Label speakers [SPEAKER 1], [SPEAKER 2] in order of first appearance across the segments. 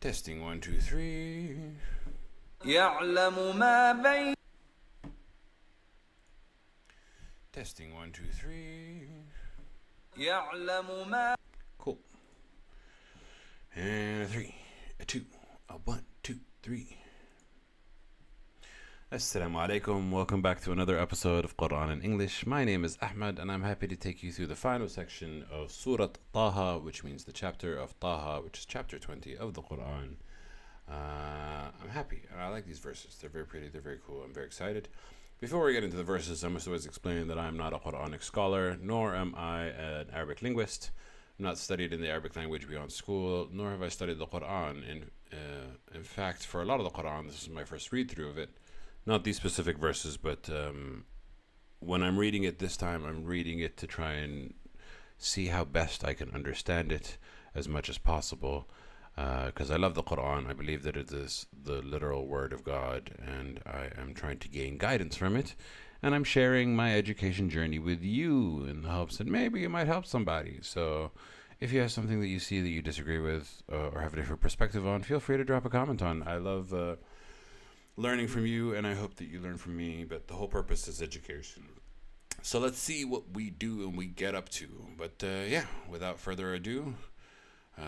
[SPEAKER 1] Testing 1, 2, 3.
[SPEAKER 2] يعلم ما بين
[SPEAKER 1] Testing 1, 2, 3.
[SPEAKER 2] يعلم ما
[SPEAKER 1] Cool. And a 3, a 2, a 1, 2, 3. Assalamu alaikum. Welcome back to another episode of Quran in English. My name is Ahmed, and I'm happy to take you through the final section of Surah Taha, which means the chapter of Taha, which is chapter 20 of the Quran. I'm happy. I like these verses. They're very pretty. They're very cool. I'm very excited. Before we get into the verses, I must always explain that I'm not a Quranic scholar, nor am I an Arabic linguist. I'm not studied in the Arabic language beyond school, nor have I studied the Quran. In fact, for a lot of the Quran, this is my first read-through of it. Not these specific verses, but when I'm reading it this time, I'm reading it to try and see how best I can understand it as much as possible. Because I love the Quran. I believe that it is the literal word of God, and I am trying to gain guidance from it. And I'm sharing my education journey with you in the hopes that maybe it might help somebody. So if you have something that you see that you disagree with or have a different perspective on, feel free to drop a comment on. I love learning from you, and I hope that you learn from me, but the whole purpose is education. So let's see what we do and we get up to. But without further ado,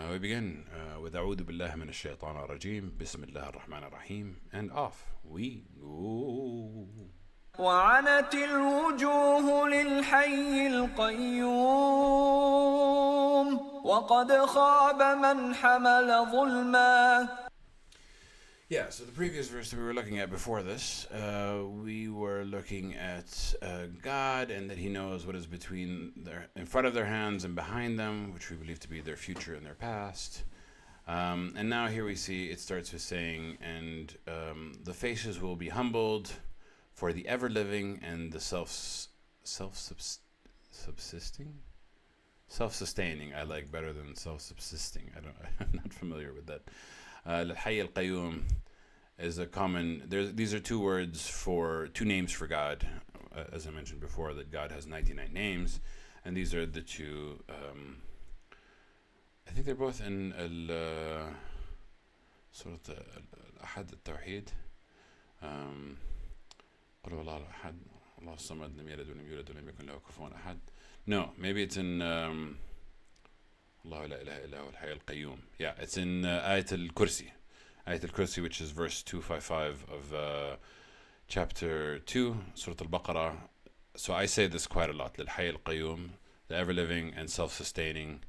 [SPEAKER 1] we begin with أعوذ بالله من الشيطان الرجيم بسم الله الرحمن الرحيم, and off we go.
[SPEAKER 2] وعنت الوجوه للحي القيوم وقد خاب من حمل ظلما.
[SPEAKER 1] Yeah, so the previous verse that we were looking at before this, we were looking at God and that He knows what is in front of their hands and behind them, which we believe to be their future and their past. And now here we see it starts with saying, and the faces will be humbled for the ever-living and the self-sustaining. I like better than self-subsisting. I'm not familiar with that. Al-Hayy al-Qayyum is a common. These are two names for God, as I mentioned before, that God has 99 names, and these are the two. I think they're both in Surah Al-Ahad al-Tawheed. قل هو الله أحد الله الصمد لم يلد ولم يولد ولم يكن له كفوا أحد. No, maybe it's in الله لا إله إلا هو الحي القيوم. Yeah, it's in Ayat al-Kursi. Ayat al-Kursi, which is verse 255 of chapter 2, Surah Al-Baqarah. So I say this quite a lot. للحي القيوم, the ever-living and self-sustaining.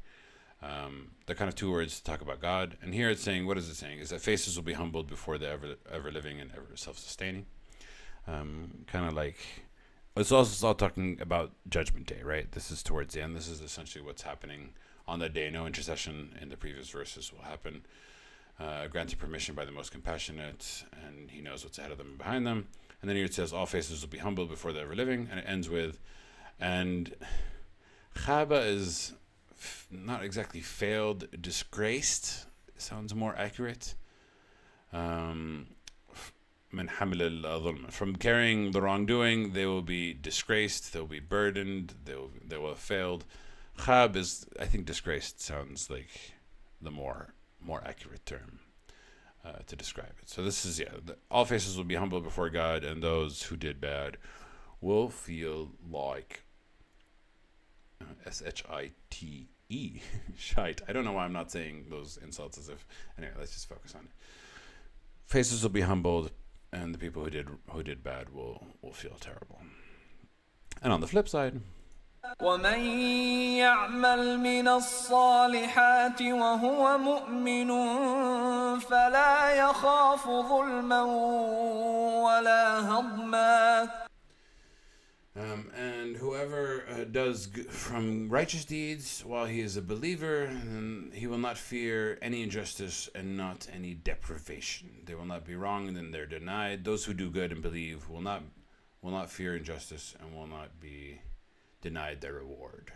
[SPEAKER 1] They're kind of two words to talk about God. And here it's saying, what is it saying? Is that faces will be humbled before the ever-living and ever-self-sustaining. Kind of like, it's all talking about Judgment Day, right? This is towards the end. This is essentially what's happening on that day. No intercession in the previous verses will happen. Granted permission by the most compassionate, and He knows what's ahead of them and behind them. And then here it says, all faces will be humbled before the ever-living. And it ends with, and Khaba is not exactly failed, disgraced. Sounds more accurate. From carrying the wrongdoing, they will be disgraced, they'll be burdened, they will have failed. Khab is, I think, disgraced sounds like the more accurate term to describe it. So this is, all faces will be humble before God, and those who did bad will feel like shite. Shite. I don't know why I'm not saying those insults as if. Anyway, let's just focus on it. Faces will be humbled, and the people who did bad will feel terrible. And on the flip side,
[SPEAKER 2] ومن يعمل من الصالحات وهو مؤمن فلا يخاف ظلما ولا هضما.
[SPEAKER 1] And whoever does from righteous deeds while he is a believer, then he will not fear any injustice and not any deprivation. They will not be wrong and then they're denied. Those who do good and believe will not fear injustice and will not be denied their reward.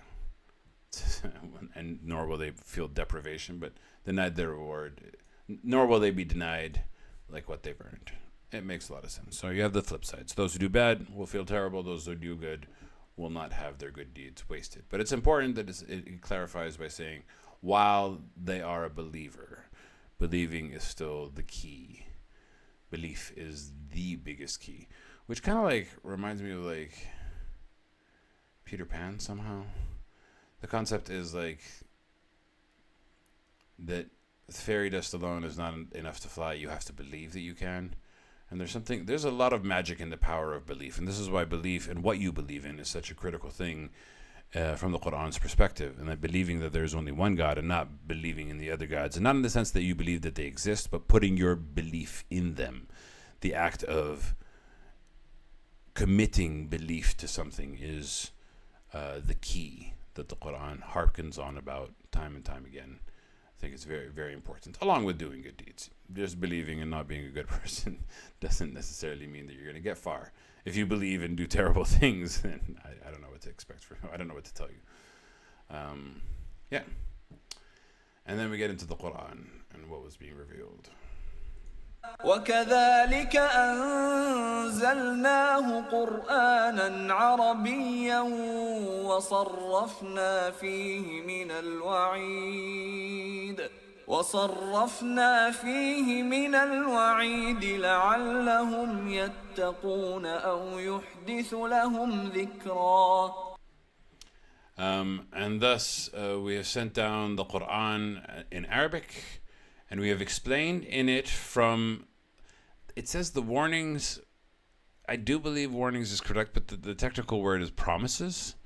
[SPEAKER 1] And nor will they feel deprivation, but denied their reward. Nor will they be denied like what they've earned. It makes a lot of sense. So you have the flip side. So those who do bad will feel terrible. Those who do good will not have their good deeds wasted. But it's important that it clarifies by saying, while they are a believer. believing is still the key. Belief is the biggest key, which kind of like reminds me of like Peter Pan somehow. The concept is like that fairy dust alone is not enough to fly. You have to believe that you can. And there's a lot of magic in the power of belief. And this is why belief and what you believe in is such a critical thing from the Quran's perspective. And that believing that there's only one God and not believing in the other gods. And not in the sense that you believe that they exist, but putting your belief in them. The act of committing belief to something is the key that the Quran harkens on about time and time again. I think it's very, very important, along with doing good deeds. Just believing and not being a good person doesn't necessarily mean that you're going to get far. If you believe and do terrible things, then I don't know what to expect from you. I don't know what to tell you. Yeah. And then we get into the Quran and what was being revealed.
[SPEAKER 2] وكذلك أنزلناه قرآنا عربيا وصرفنا فيه من الوعيد لعلهم يتقون أو يحدث لهم ذكرا.
[SPEAKER 1] And thus we have sent down the Quran in Arabic, and we have explained in it from, it says the warnings, I do believe warnings is correct, but the technical word is promises,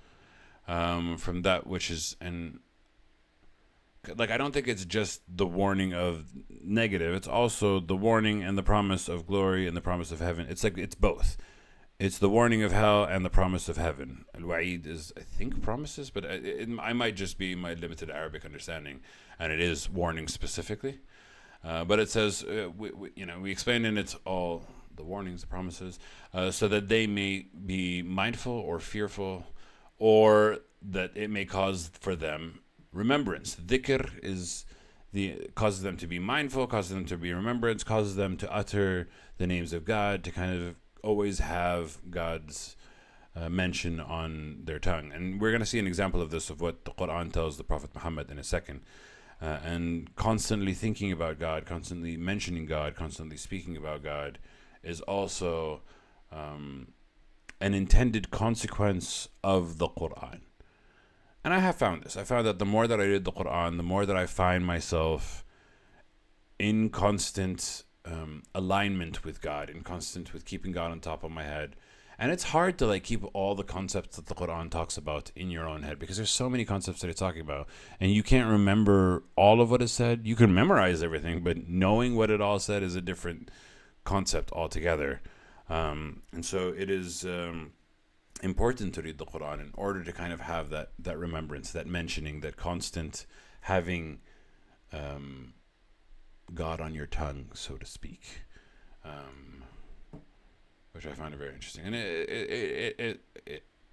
[SPEAKER 1] from that which is, and like, I don't think it's just the warning of negative, it's also the warning and the promise of glory and the promise of heaven. It's like, it's both. It's the warning of hell and the promise of heaven. Al-Wa'id is, I think, promises, but I might just be my limited Arabic understanding, and it is warning specifically. But it says, we explain in it all the warnings, the promises, so that they may be mindful or fearful, or that it may cause for them remembrance. Dhikr is causes them to be mindful, causes them to be remembrance, causes them to utter the names of God, to kind of always have God's mention on their tongue. And we're going to see an example of this, of what the Quran tells the Prophet Muhammad in a second. And constantly thinking about God, constantly mentioning God, constantly speaking about God is also an intended consequence of the Quran. And I have found this. I found that the more that I read the Quran, the more that I find myself in constant alignment with God, in constant with keeping God on top of my head. And it's hard to like keep all the concepts that the Quran talks about in your own head, because there's so many concepts that it's talking about, and you can't remember all of what is said. You can memorize everything, but knowing what it all said is a different concept altogether. And so it is important to read the Quran in order to kind of have that remembrance, that mentioning, that constant having God on your tongue, so to speak, which I find very interesting. And it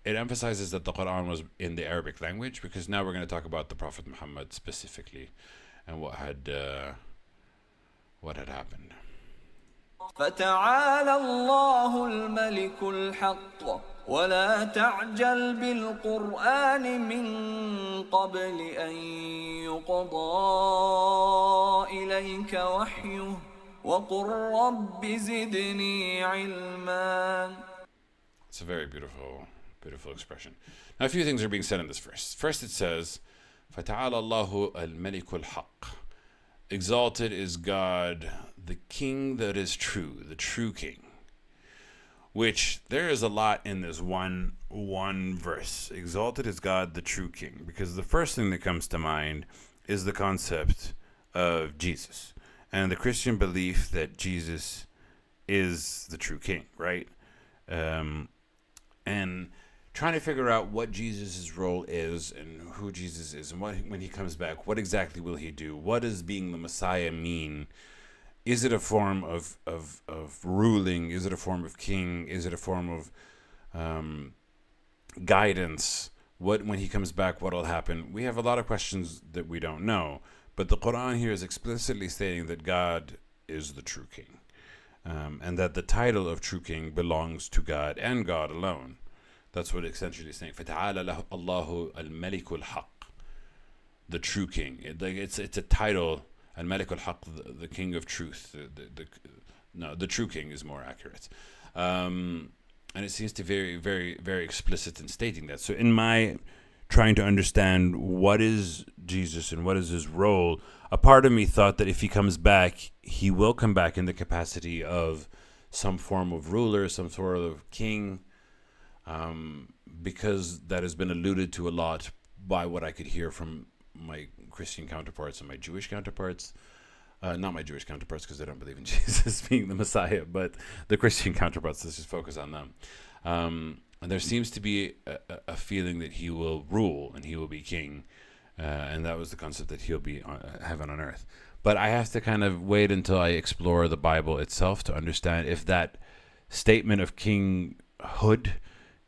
[SPEAKER 1] emphasizes that the Quran was in the Arabic language, because now we're going to talk about the Prophet Muhammad specifically and what had happened.
[SPEAKER 2] فتعالى الله الملك الحق ولا تعجل بالقرآن من قبل أن يقضى إليك وحيه وقل رب زدني علما.
[SPEAKER 1] It's a very beautiful expression. Now, a few things are being said in this verse. First, it says, فَتَعَالَى اللَّهُ الْمَلِكُ الْحَقِّ. Exalted is God, the King that is true, the true King. Which, there is a lot in this one verse. Exalted is God, the true King. Because the first thing that comes to mind is the concept of Jesus. And the Christian belief that Jesus is the true King, right? And trying to figure out what Jesus' role is and who Jesus is, and when he comes back, what exactly will he do? What does being the Messiah mean? Is it a form of ruling? Is it a form of king? Is it a form of guidance? When he comes back, what will happen? We have a lot of questions that we don't know. But the Quran here is explicitly stating that God is the true King. And that the title of true King belongs to God and God alone. That's what essentially is saying. فَتَعَالَى اللَّهُ الْمَلِكُ الْحَقِّ. The true King. It's a title Al-Malik al-Haq, the king of truth. The true king is more accurate. And it seems to be very, very, very explicit in stating that. So in my trying to understand what is Jesus and what is his role, a part of me thought that if he comes back, he will come back in the capacity of some form of ruler, some sort of king, because that has been alluded to a lot by what I could hear from my Christian counterparts and my Jewish counterparts. Not my Jewish counterparts, because they don't believe in Jesus being the Messiah, but the Christian counterparts. Let's just focus on them. And there seems to be a feeling that he will rule and he will be king. And that was the concept, that he'll be heaven on earth. But I have to kind of wait until I explore the Bible itself to understand if that statement of kinghood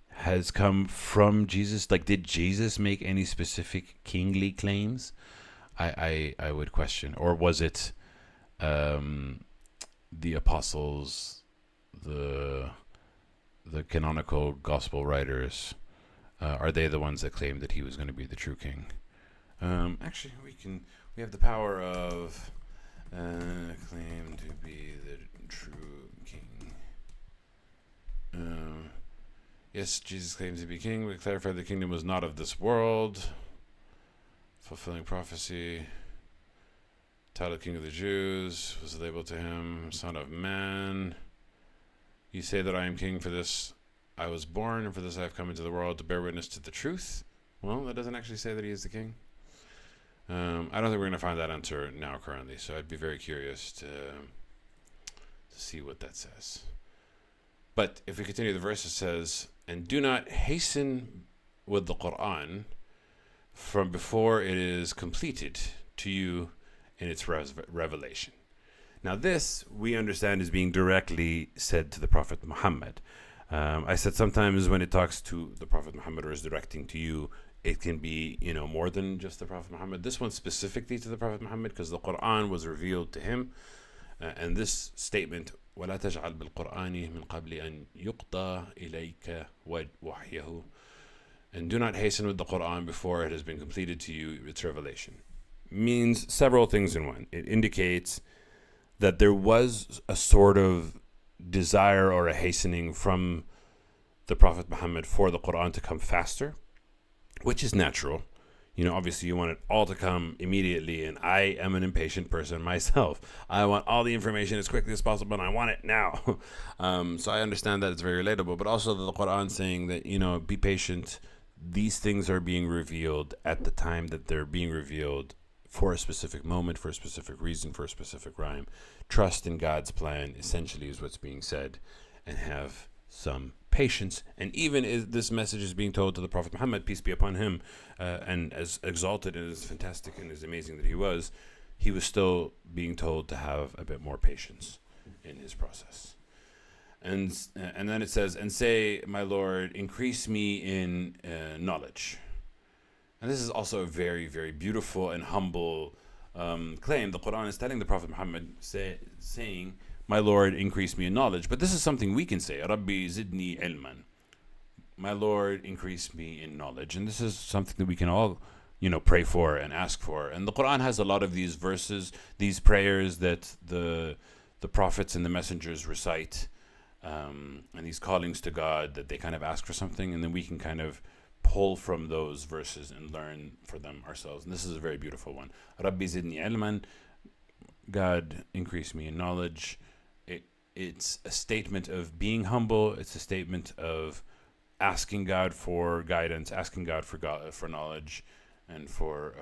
[SPEAKER 1] has come from Jesus. Like, did Jesus make any specific kingly claims? I would question. Or was it the apostles, the canonical gospel writers? Are they the ones that claimed that he was going to be the true king? Actually, we have the power of claim to be the true king. Yes, Jesus claims to be king. We clarified the kingdom was not of this world. Fulfilling prophecy. Title King of the Jews was labeled to him, Son of Man. You say that I am king, for this I was born, and for this I have come into the world to bear witness to the truth. Well, that doesn't actually say that he is the king. I don't think we're going to find that answer now currently, so I'd be very curious to see what that says. But if we continue the verse, it says, and do not hasten with the Quran from before it is completed to you in its revelation. Now this, we understand, is being directly said to the Prophet Muhammad. I said sometimes when it talks to the Prophet Muhammad or is directing to you, it can be, more than just the Prophet Muhammad. This one specifically to the Prophet Muhammad, because the Quran was revealed to him. And this statement, وَلَا تَجْعَلْ بِالْقُرْآنِ مِنْ قَبْلِ أَنْ يُقْضَى إِلَيْكَ وَحْيَهُ, and do not hasten with the Quran before it has been completed to you its revelation, means several things in one. It indicates that there was a sort of desire or a hastening from the Prophet Muhammad for the Quran to come faster, which is natural. Obviously you want it all to come immediately, and I am an impatient person myself. I want all the information as quickly as possible, and I want it now. So I understand that it's very relatable, but also the Quran saying that, be patient. These things are being revealed at the time that they're being revealed, for a specific moment, for a specific reason, for a specific rhyme. Trust in God's plan, essentially, is what's being said, and have some patience. And even if this message is being told to the Prophet Muhammad, peace be upon him, and as exalted and as fantastic and as amazing that he was still being told to have a bit more patience in his process. And then it says, and say, my Lord, increase me in knowledge. And this is also a very, very beautiful and humble claim. The Quran is telling the Prophet Muhammad, saying, my Lord, increase me in knowledge. But this is something we can say, Rabbi zidni ilman. My Lord, increase me in knowledge. And this is something that we can all, pray for and ask for. And the Quran has a lot of these verses, these prayers that the prophets and the messengers recite, and these callings to God, that they kind of ask for something, and then we can kind of pull from those verses and learn for them ourselves. And this is a very beautiful one. Rabbi zidni ilman. God, increase me in knowledge. It's a statement of being humble. It's a statement of asking God for guidance, asking God for knowledge, and for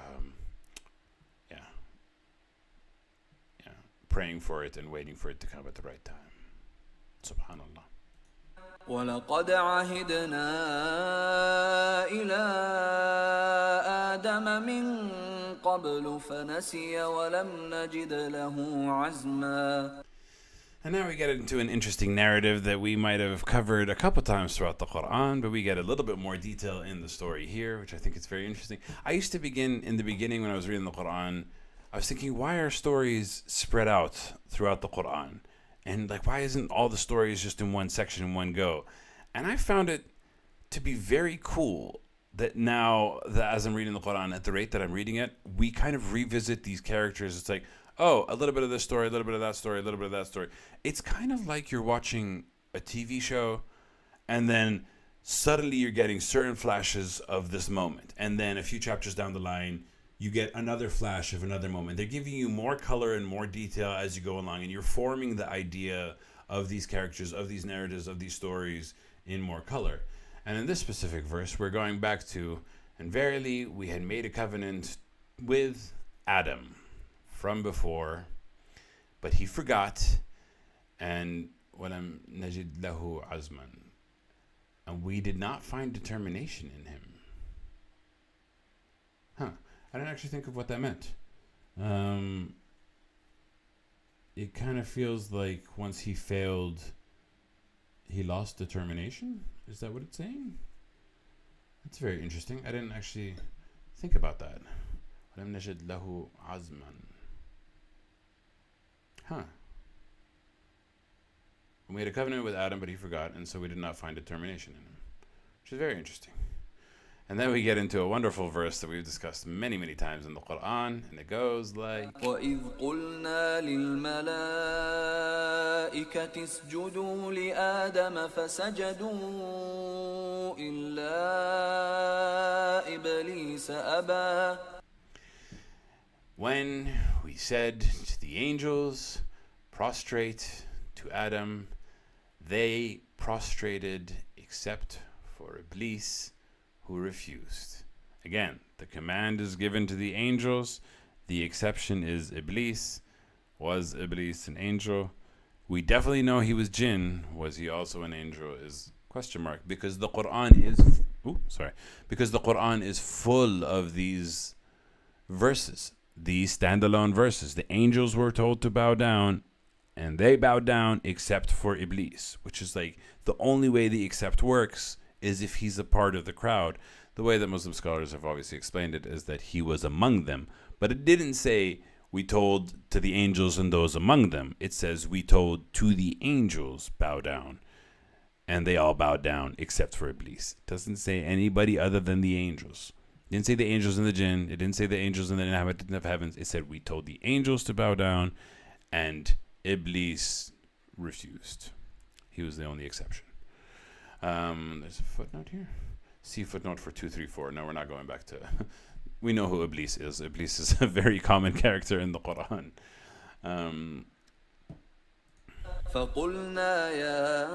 [SPEAKER 1] praying for it and waiting for it to come at the right time. Subhanallah.
[SPEAKER 2] ولقد عهدنا إلى آدم من قبل فنسي ولم نجد له عزما.
[SPEAKER 1] And now we get into an interesting narrative that we might have covered a couple times throughout the Quran, but we get a little bit more detail in the story here, which I think is very interesting. I used to in the beginning when I was reading the Quran, I was thinking, why are stories spread out throughout the Quran? And why isn't all the stories just in one section in one go? And I found it to be very cool that now that as I'm reading the Quran at the rate that I'm reading it, we kind of revisit these characters. It's like, oh, a little bit of this story, a little bit of that story, a little bit of that story. It's kind of like you're watching a TV show, and then suddenly you're getting certain flashes of this moment, and then a few chapters down the line, you get another flash of another moment. They're giving you more color and more detail as you go along, and you're forming the idea of these characters, of these narratives, of these stories in more color. And in this specific verse, we're going back to, and verily we had made a covenant with Adam from before, but he forgot, and وَلَمْ نَجِدْ لَهُ عَزْمًا, and we did not find determination in him. I didn't actually think of what that meant. It kind of feels like once he failed, he lost determination. Is that what it's saying? That's very interesting. I didn't actually think about that. وَلَمْ نَجِدْ لَهُ عَزْمًا. We made a covenant with Adam, but he forgot, and so we did not find determination in him, which is very interesting. And then we get into a wonderful verse that we've discussed many, many times in the Quran, and it goes like,
[SPEAKER 2] وَإِذْ قُلْنَا لِلْمَلَائِكَةِ اسْجُدُوا لِآدَمَ فَسَجَدُوا إِلَّا إِبْلِيسَ أَبَى.
[SPEAKER 1] When we said to the angels, prostrate to Adam, they prostrated except for Iblis, who refused. Again, the command is given to the angels. The exception is Iblis. Was Iblis an angel? We definitely know he was jinn. Was he also an angel? Is question mark, because the Quran is full of these verses, these standalone verses. The angels were told to bow down, and they bowed down except for Iblis, which is like the only way the except works is if he's a part of the crowd. The way that Muslim scholars have obviously explained it is that he was among them. But it didn't say we told to the angels and those among them. It says we told to the angels bow down. And they all bowed down except for Iblis. It doesn't say anybody other than the angels. It didn't say the angels and the jinn. It didn't say the angels and the inhabitants of heavens. It said we told the angels to bow down, and Iblis refused. He was the only exception. There's a footnote here. See footnote for 234. No, we're not going back to... We know who Iblis is. Iblis is a very common character in the Quran.
[SPEAKER 2] فقلنا يا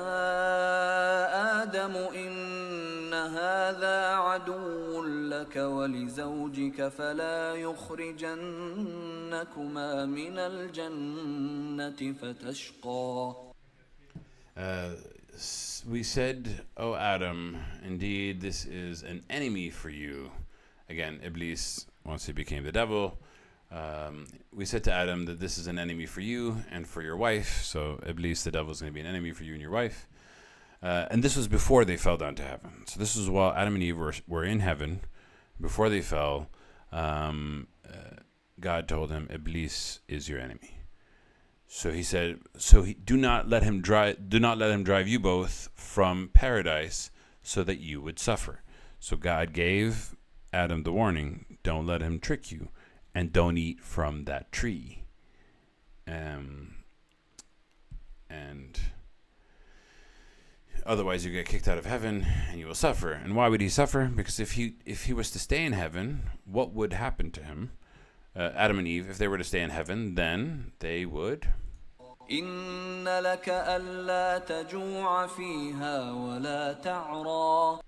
[SPEAKER 2] آدم إن هذا عدو لك ولزوجك فلا يخرجنكما من الجنة فتشقى.
[SPEAKER 1] We said, O Adam, indeed this is an enemy for you. Again, Iblis, once he became the devil, we said to Adam that this is an enemy for you and for your wife. So Iblis, the devil, is going to be an enemy for you and your wife. And this was before they fell down to heaven. So this was while Adam and Eve were in heaven. Before they fell, God told him, Iblis is your enemy. So he said, do not let him drive you both from paradise so that you would suffer. So God gave Adam the warning, don't let him trick you, and don't eat from that tree. And otherwise you get kicked out of heaven and you will suffer. And why would he suffer? Because if he was to stay in heaven, what would happen to him? Adam and Eve, if they were to stay in heaven, then they would...
[SPEAKER 2] إن لك ألا تجوع فيها ولا تعرى.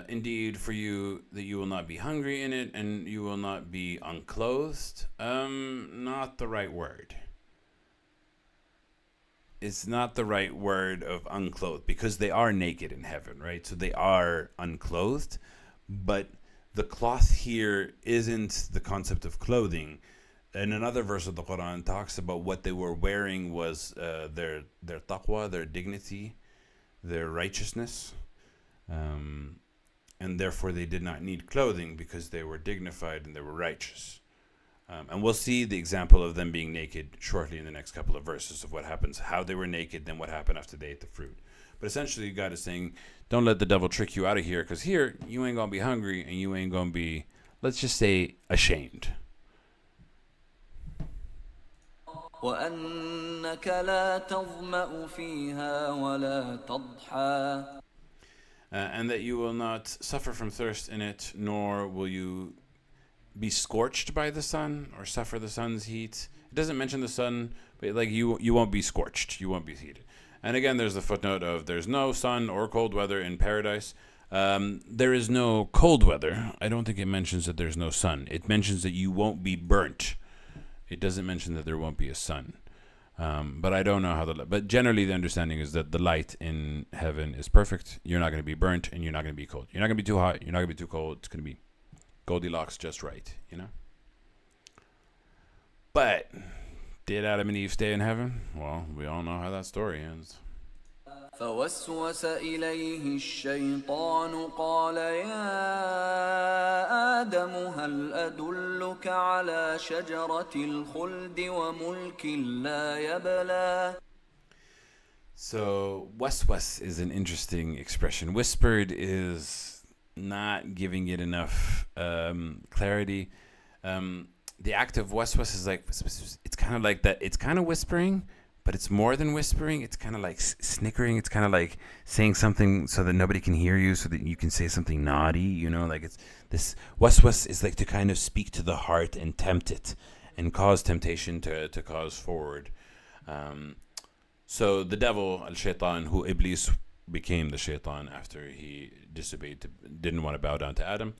[SPEAKER 1] Indeed, for you that you will not be hungry in it, and you will not be unclothed. Not the right word. It's not the right word of unclothed, because they are naked in heaven, right? So they are unclothed, but the cloth here isn't the concept of clothing. And another verse of the Quran talks about what they were wearing was their taqwa, their dignity, their righteousness. And therefore they did not need clothing because they were dignified and they were righteous. And we'll see the example of them being naked shortly in the next couple of verses of what happens, how they were naked, then what happened after they ate the fruit. But essentially, God is saying, don't let the devil trick you out of here, because here, you ain't going to be hungry and you ain't going to be, let's just say, ashamed.
[SPEAKER 2] وأنك لا تظمأ فيها ولا تضحى.
[SPEAKER 1] And that you will not suffer from thirst in it, nor will you be scorched by the sun or suffer the sun's heat. It doesn't mention the sun, but like you won't be scorched, you won't be heated. And again, there's the footnote of there's no sun or cold weather in paradise. There is no cold weather. I don't think it mentions that there's no sun. It mentions that you won't be burnt. It doesn't mention that there won't be a sun. But I don't know how but generally the understanding is that the light in heaven is perfect. You're not going to be burnt and you're not going to be cold. You're not going to be too hot. You're not going to be too cold. It's going to be Goldilocks just right, you know? But did Adam and Eve stay in heaven? Well, we all know how that story ends.
[SPEAKER 2] فوسوس إليه الشيطان قال يا آدم هل أدلك على شجرة الخلد وملك لا يبلى.
[SPEAKER 1] So waswas is an interesting expression. Whispered is not giving it enough clarity. The act of waswas is like, it's kind of like that. It's kind of whispering, but it's more than whispering. It's kind of like snickering. It's kind of like saying something so that nobody can hear you, so that you can say something naughty, you know, like it's this waswas is like to kind of speak to the heart and tempt it and cause temptation to cause forward. So the devil, al-shaytan, who Iblis became the shaitan after he disobeyed, didn't want to bow down to Adam,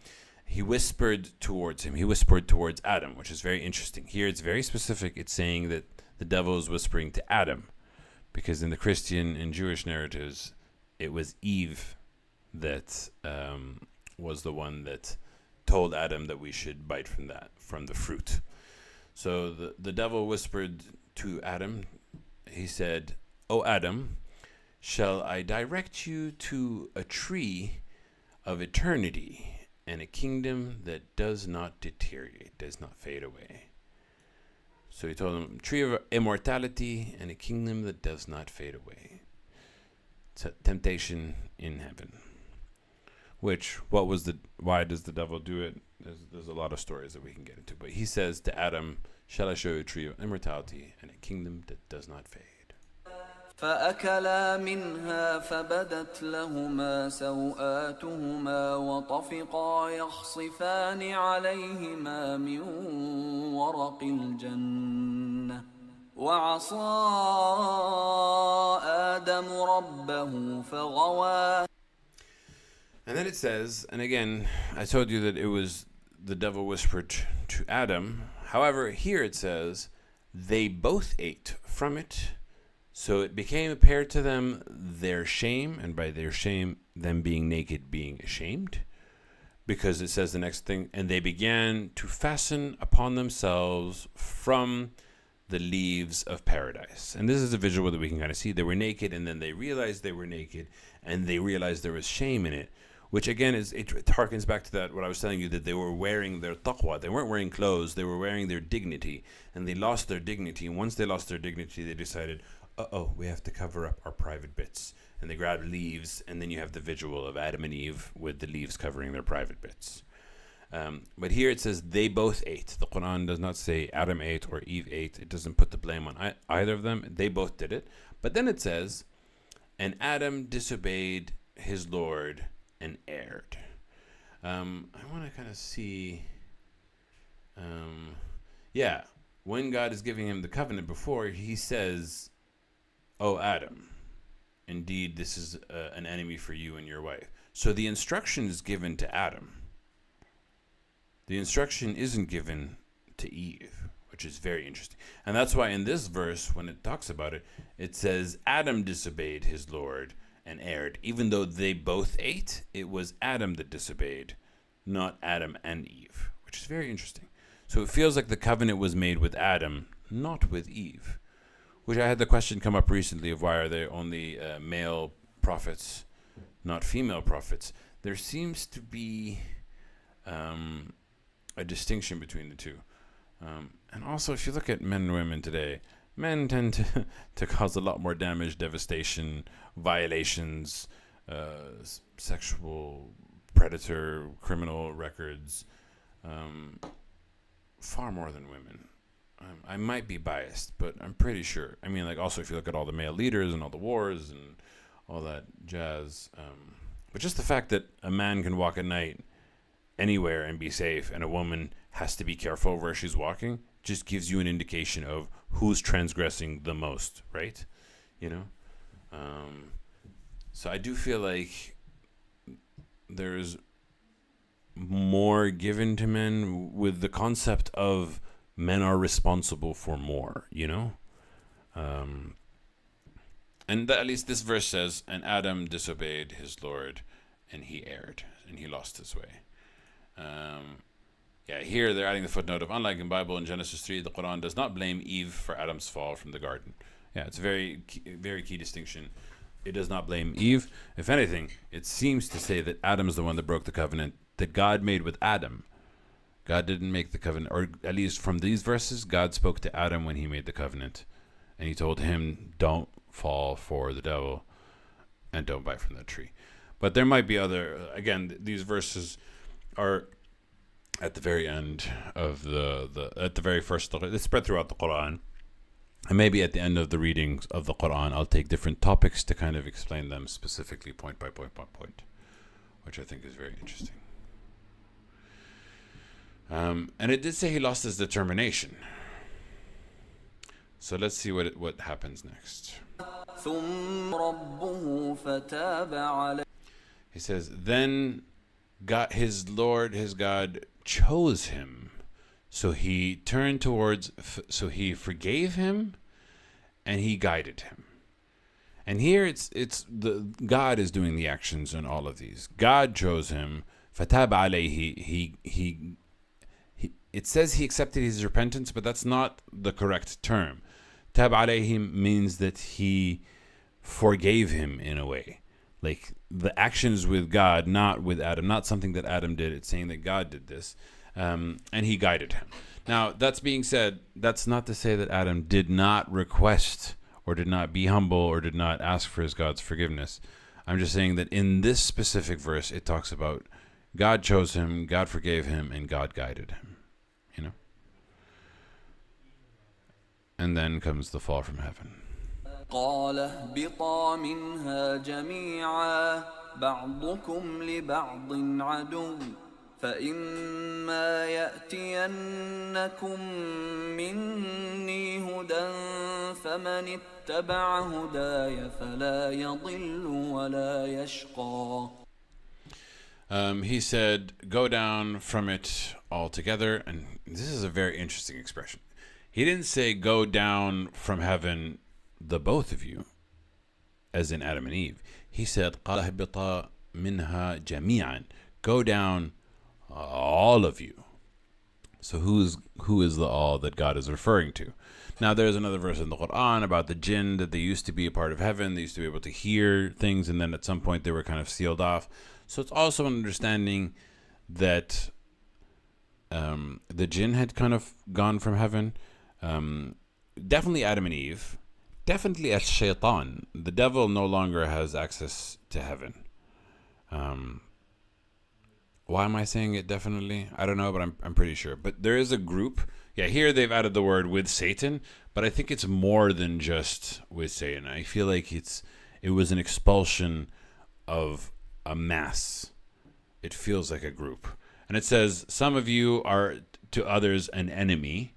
[SPEAKER 1] he whispered towards him. He whispered towards Adam, which is very interesting. Here it's very specific. It's saying that the devil is whispering to Adam, because in the Christian and Jewish narratives, it was Eve that was the one that told Adam that we should bite from the fruit. So the devil whispered to Adam. He said, "O Adam, shall I direct you to a tree of eternity and a kingdom that does not deteriorate, does not fade away?" So he told him, tree of immortality and a kingdom that does not fade away. It's a temptation in heaven. Why does the devil do it? There's a lot of stories that we can get into. But he says to Adam, shall I show you a tree of immortality and a kingdom that does not fade?
[SPEAKER 2] فأكلا منها فبدت لهما سوآتهما وطفقا يخصفان عليهما من ورق الجنة وعصى آدم ربه فغوى.
[SPEAKER 1] And then it says, and again, I told you that it was the devil whispered to Adam. However, here it says, they both ate from it. So it became apparent to them their shame, and by their shame, them being naked, being ashamed. Because it says the next thing, and they began to fasten upon themselves from the leaves of paradise. And this is a visual that we can kind of see. They were naked, and then they realized they were naked, and they realized there was shame in it. Which again, it harkens back to that, what I was telling you, that they were wearing their taqwa. They weren't wearing clothes, they were wearing their dignity. And they lost their dignity. And once they lost their dignity, they decided, we have to cover up our private bits. And they grabbed leaves, and then you have the visual of Adam and Eve with the leaves covering their private bits. But here it says they both ate. The Quran does not say Adam ate or Eve ate. It doesn't put the blame on either of them. They both did it. But then it says, and Adam disobeyed his Lord and erred. I want to kind of see, when God is giving him the covenant before, he says, "O Adam, indeed this is an enemy for you and your wife." So the instruction is given to Adam. The instruction isn't given to Eve, which is very interesting. And that's why in this verse, when it talks about it, it says Adam disobeyed his Lord and erred. Even though they both ate, it was Adam that disobeyed, not Adam and Eve, which is very interesting. So it feels like the covenant was made with Adam, not with Eve, which I had the question come up recently of why are there only male prophets, not female prophets. There seems to be a distinction between the two. And also, if you look at men and women today, Men tend to cause a lot more damage, devastation, violations, sexual predator, criminal records, far more than women. I might be biased, but I'm pretty sure. I mean, like, also if you look at all the male leaders and all the wars and all that jazz, but just the fact that a man can walk at night anywhere and be safe, and a woman has to be careful where she's walking, just gives you an indication of who's transgressing the most, right? You know? So I do feel like there's more given to men with the concept of men are responsible for more, you know? And at least this verse says, and Adam disobeyed his Lord, and he erred, and he lost his way. Here they're adding the footnote of, unlike in Bible in Genesis 3, the Quran does not blame Eve for Adam's fall from the garden. Yeah, it's a very key distinction. It does not blame Eve. If anything, it seems to say that Adam's the one that broke the covenant that God made with Adam. God didn't make the covenant, or at least from these verses, God spoke to Adam when he made the covenant. And he told him, don't fall for the devil and don't bite from that tree. But there might be other, again, these verses are at the very end of at the very first, it's spread throughout the Quran. And maybe at the end of the readings of the Quran, I'll take different topics to kind of explain them specifically, point by point, which I think is very interesting. And it did say he lost his determination. So let's see what happens next. He says, then God, his Lord, his God, chose him. So he turned towards, so he forgave him and he guided him. And here it's the God is doing the actions in all of these. God chose him. Fatab alayhi, it says he accepted his repentance, but that's not the correct term. Tab alayhi means that he forgave him in a way. Like the actions with God, not with Adam, not something that Adam did. It's saying that God did this. And he guided him. Now, that's being said, that's not to say that Adam did not request or did not be humble or did not ask for his God's forgiveness. I'm just saying that in this specific verse, it talks about God chose him, God forgave him, and God guided him. You know? And then comes the fall from heaven.
[SPEAKER 2] قال اهبطا منها جميعا بعضكم لبعض عدو فإما يأتينكم مني هدى فمن اتبع هداي فلا يضل ولا يشقى.
[SPEAKER 1] He said, go down from it altogether. And this is a very interesting expression. He didn't say go down from heaven, the both of you, as in Adam and Eve. He said, قَالَ اهْبِطَا مِنْهَا جَمِيعًا, go down, all of you. So who is the all that God is referring to? Now there's another verse in the Quran about the jinn, that they used to be a part of heaven. They used to be able to hear things, and then at some point they were kind of sealed off. So it's also an understanding that the jinn had kind of gone from heaven. Definitely Adam and Eve. Definitely as shaitan. The devil no longer has access to heaven. Why am I saying it definitely? I don't know, but I'm pretty sure. But there is a group. Yeah, here they've added the word with Satan, but I think it's more than just with Satan. I feel like it was an expulsion of a mass. It feels like a group. And it says, some of you are to others an enemy.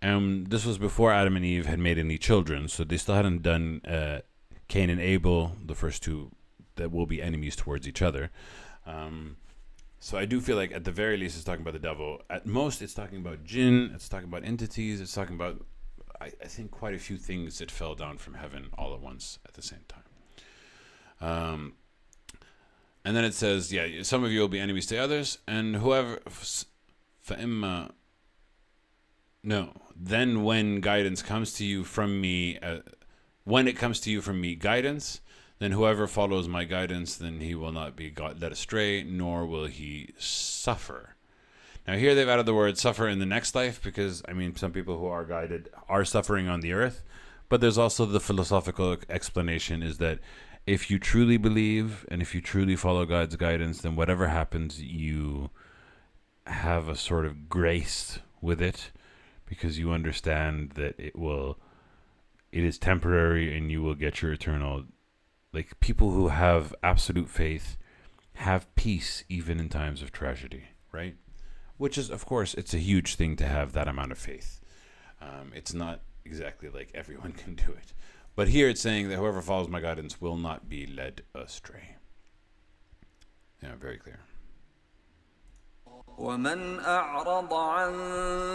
[SPEAKER 1] This was before Adam and Eve had made any children, so they still hadn't done Cain and Abel, the first two that will be enemies towards each other. So I do feel like at the very least it's talking about the devil. At most it's talking about jinn, it's talking about entities, it's talking about, I think, quite a few things that fell down from heaven all at once at the same time. And then it says, yeah, some of you will be enemies to others, and whoever, then when guidance comes to you from me, when it comes to you from me guidance, then whoever follows my guidance, then he will not be led astray, nor will he suffer. Now here they've added the word suffer in the next life because, I mean, some people who are guided are suffering on the earth. But there's also the philosophical explanation is that if you truly believe and if you truly follow God's guidance, then whatever happens, you have a sort of grace with it because you understand that it is temporary and you will get your eternal. Like people who have absolute faith have peace even in times of tragedy, right? Which is, of course, it's a huge thing to have that amount of faith. It's not exactly like everyone can do it. But here it's saying that whoever follows my guidance will not be led astray. Yeah, very clear.
[SPEAKER 2] ومن أعرض عن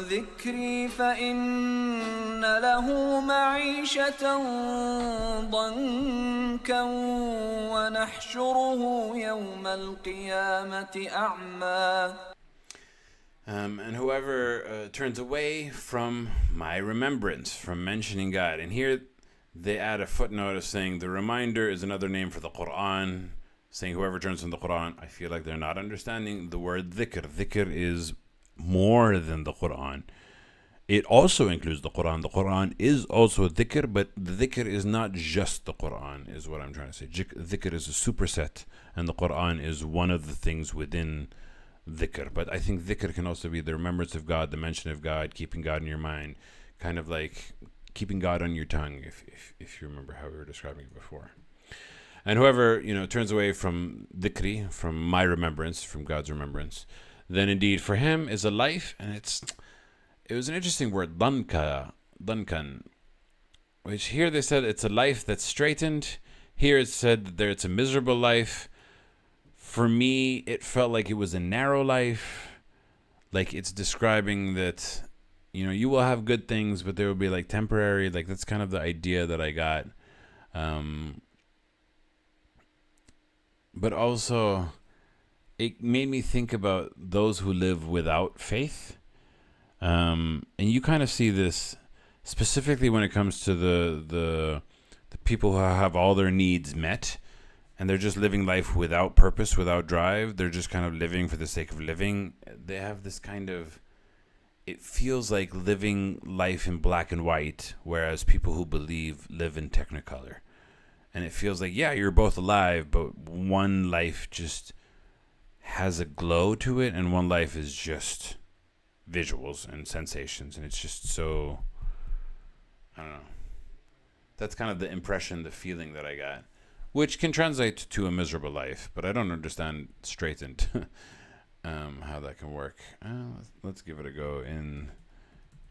[SPEAKER 2] ذكري فإن له معيشة ضنكا ونحشره يوم القيامة أعمى.
[SPEAKER 1] And whoever turns away from my remembrance, from mentioning God. And here they add a footnote of saying the reminder is another name for the Quran, saying whoever turns from the Quran. I feel like they're not understanding the word dhikr. Dhikr is more than the Quran. It also includes the Quran. The Quran is also dhikr, but the dhikr is not just the Quran, is what I'm trying to say. Dhikr is a superset, and the Quran is one of the things within dhikr. But I think dhikr can also be the remembrance of God, the mention of God, keeping God in your mind, kind of like keeping God on your tongue, if you remember how we were describing it before. And whoever, turns away from dhikri, from my remembrance, from God's remembrance, then indeed for him is a life, and it was an interesting word, dankan, which here they said it's a life that's straightened. Here it said that it's a miserable life. For me, it felt like it was a narrow life. Like it's describing that, you will have good things, but they will be like temporary. Like that's kind of the idea that I got. But also, it made me think about those who live without faith. And you kind of see this specifically when it comes to the people who have all their needs met. And they're just living life without purpose, without drive. They're just kind of living for the sake of living. They have this kind of, it feels like living life in black and white, whereas people who believe live in technicolor. And it feels like, yeah, you're both alive, but one life just has a glow to it, and one life is just visuals and sensations. And it's just so, I don't know. That's kind of the impression, the feeling that I got. Which can translate to a miserable life, but I don't understand straightened how that can work. Let's give it a go in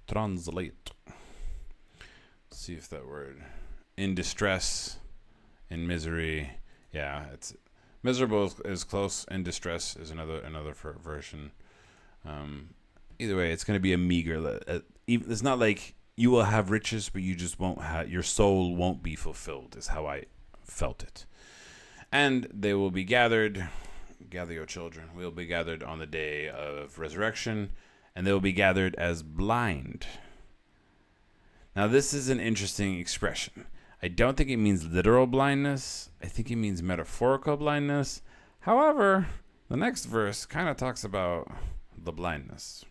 [SPEAKER 1] translate. Let's see if that word. In distress, in misery. Yeah, it's miserable is close. In distress is another version. Either way, it's going to be a meager. It's not like you will have riches, but you just won't have. Your soul won't be fulfilled. Is how I felt it. And they will be gathered, gather your children, will be gathered on the day of resurrection, and they will be gathered as blind. Now this is an interesting expression. I don't think it means literal blindness. I think it means metaphorical blindness. However, the next verse kind of talks about the blindness.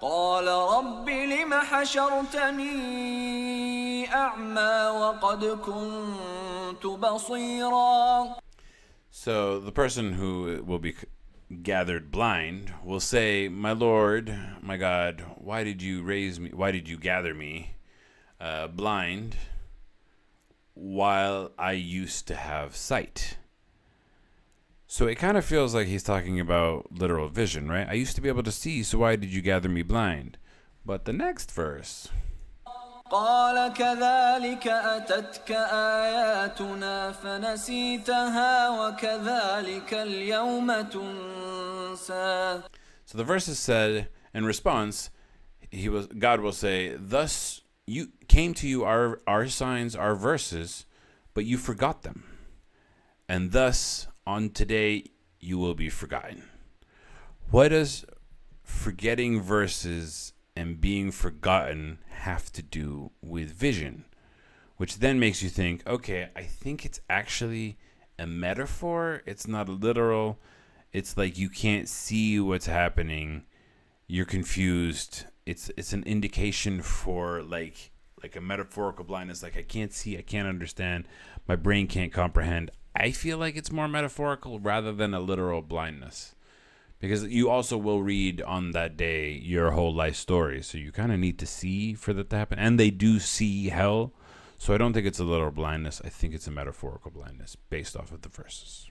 [SPEAKER 2] قال رب لم حشرتني أعمى وقد كنت بصيرا.
[SPEAKER 1] So the person who will be gathered blind will say, my Lord, my God, why did you gather me blind while I used to have sight? So it kind of feels like he's talking about literal vision, right? I used to be able to see, so why did you gather me blind? But the next verse.
[SPEAKER 2] قال كذلك أتتك آياتنا فنسيتها وكذلك اليوم تنسى.
[SPEAKER 1] So the verses said, in response, God will say, thus you came to you our signs, our verses, but you forgot them. And thus on today you will be forgotten. What does forgetting verses and being forgotten have to do with vision? Which then makes you think, okay, I think it's actually a metaphor. It's not literal. It's like you can't see what's happening you're confused. It's an indication for like a metaphorical blindness. Like, I can't see, I can't understand, my brain can't comprehend. I feel like it's more metaphorical rather than a literal blindness, because you also will read on that day your whole life story. So you kind of need to see for that to happen. And they do see hell. So I don't think it's a literal blindness. I think it's a metaphorical blindness based off of the verses.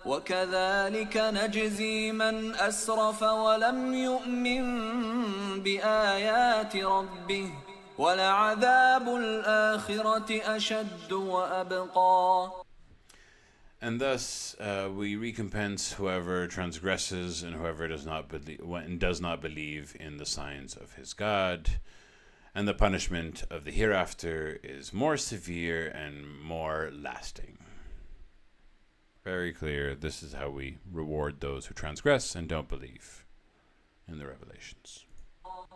[SPEAKER 2] وكذلك نجزي من أسرف ولم يؤمن بآيات ربه ولعذاب الآخرة أشد وأبقى.
[SPEAKER 1] And thus we recompense whoever transgresses and whoever does not believe in the signs of his God. And the punishment of the hereafter is more severe and more lasting. Very clear. This is how we reward those who transgress and don't believe in the revelations.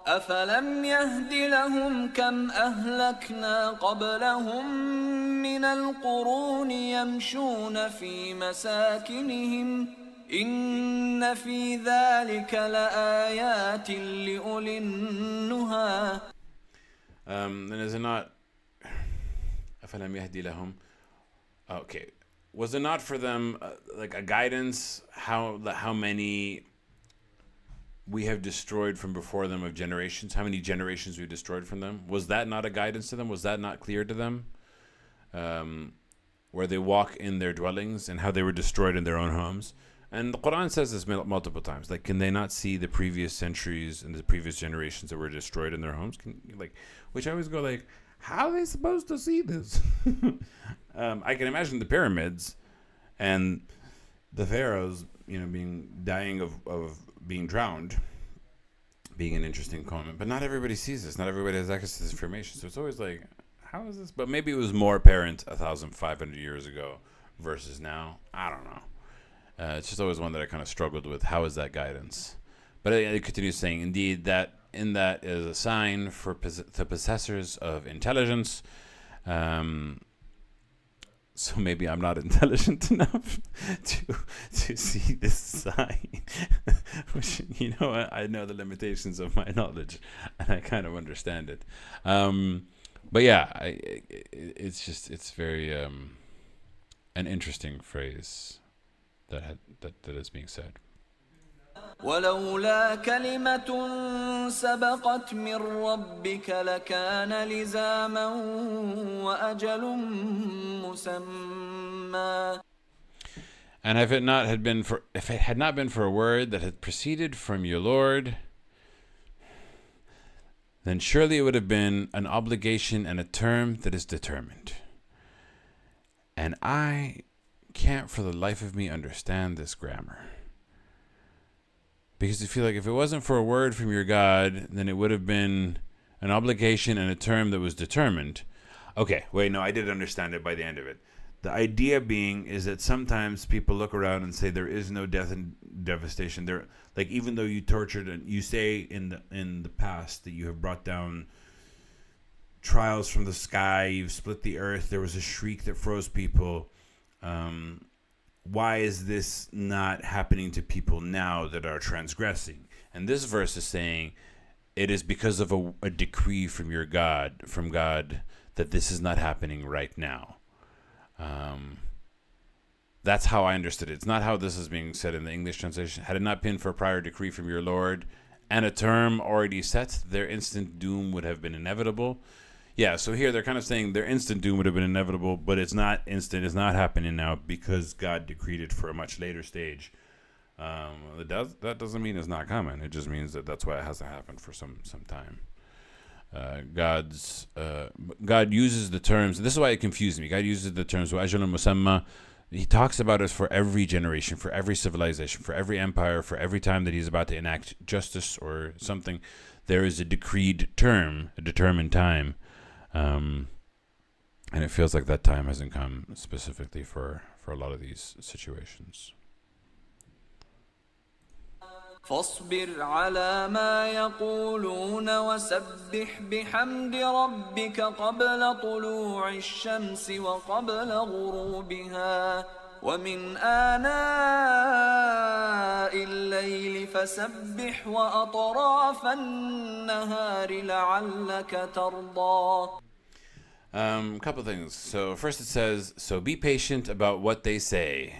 [SPEAKER 2] أفلم يهد لهم كم أهلكنا قبلهم من القرون يمشون في مساكنهم إن في ذلك لآيات لأولي النهى.
[SPEAKER 1] And is it not أفلم يهدي لهم? Okay. Was it not for them like a guidance how many we have destroyed from before them of generations? How many generations we destroyed from them? Was that not a guidance to them? Was that not clear to them? Where they walk in their dwellings and how they were destroyed in their own homes. And the Quran says this multiple times. Like, can they not see the previous centuries and the previous generations that were destroyed in their homes? Which I always go like, how are they supposed to see this? I can imagine the pyramids and the pharaohs, dying of being drowned, being an interesting comment. But not everybody sees this. Not everybody has access to this information. So it's always like, how is this? But maybe it was more apparent 1,500 years ago versus now. I don't know. It's just always one that I kind of struggled with. How is that guidance? But it continues saying, indeed, that in that is a sign for the possessors of intelligence. So maybe I'm not intelligent enough to see this sign. Which, I know the limitations of my knowledge, and I kind of understand it. But yeah, it's very an interesting phrase that is being said.
[SPEAKER 2] ولولا كلمة سبقت من ربك لكان لزاما وأجل مسمى.
[SPEAKER 1] And if it had not been for a word that had proceeded from your Lord, then surely it would have been an obligation and a term that is determined. And I can't for the life of me understand this grammar. Because I feel like if it wasn't for a word from your God, then it would have been an obligation and a term that was determined. Okay, wait, no, I did understand it by the end of it. The idea being is that sometimes people look around and say there is no death and devastation. There, like, even though you tortured and you say in the past that you have brought down trials from the sky, you've split the earth, there was a shriek that froze people. Why is this not happening to people now that are transgressing? And this verse is saying it is because of a decree from God, that this is not happening right now. That's how I understood it. It's not how this is being said in the English translation. Had it not been for a prior decree from your Lord and a term already set, their instant doom would have been inevitable. Yeah, so here they're kind of saying their instant doom would have been inevitable, but it's not instant. It's not happening now because God decreed it for a much later stage. That doesn't mean it's not coming. It just means that that's why it has to happen for some time. God uses the terms. This is why it confused me. God uses the terms وَأَجَلٌ مُسَمَّى. He talks about it for every generation, for every civilization, for every empire, for every time that he's about to enact justice or something. There is a decreed term, a determined time. And it feels like that time hasn't come specifically for a lot of these situations.
[SPEAKER 2] فاصبر على ما يقولون وسبح بحمد ربك قبل طلوع الشمس وقبل غروبها ومن آناء الليل فسبح وأطراف النهار لعلك ترضى.
[SPEAKER 1] Couple things. So first it says, so be patient about what they say.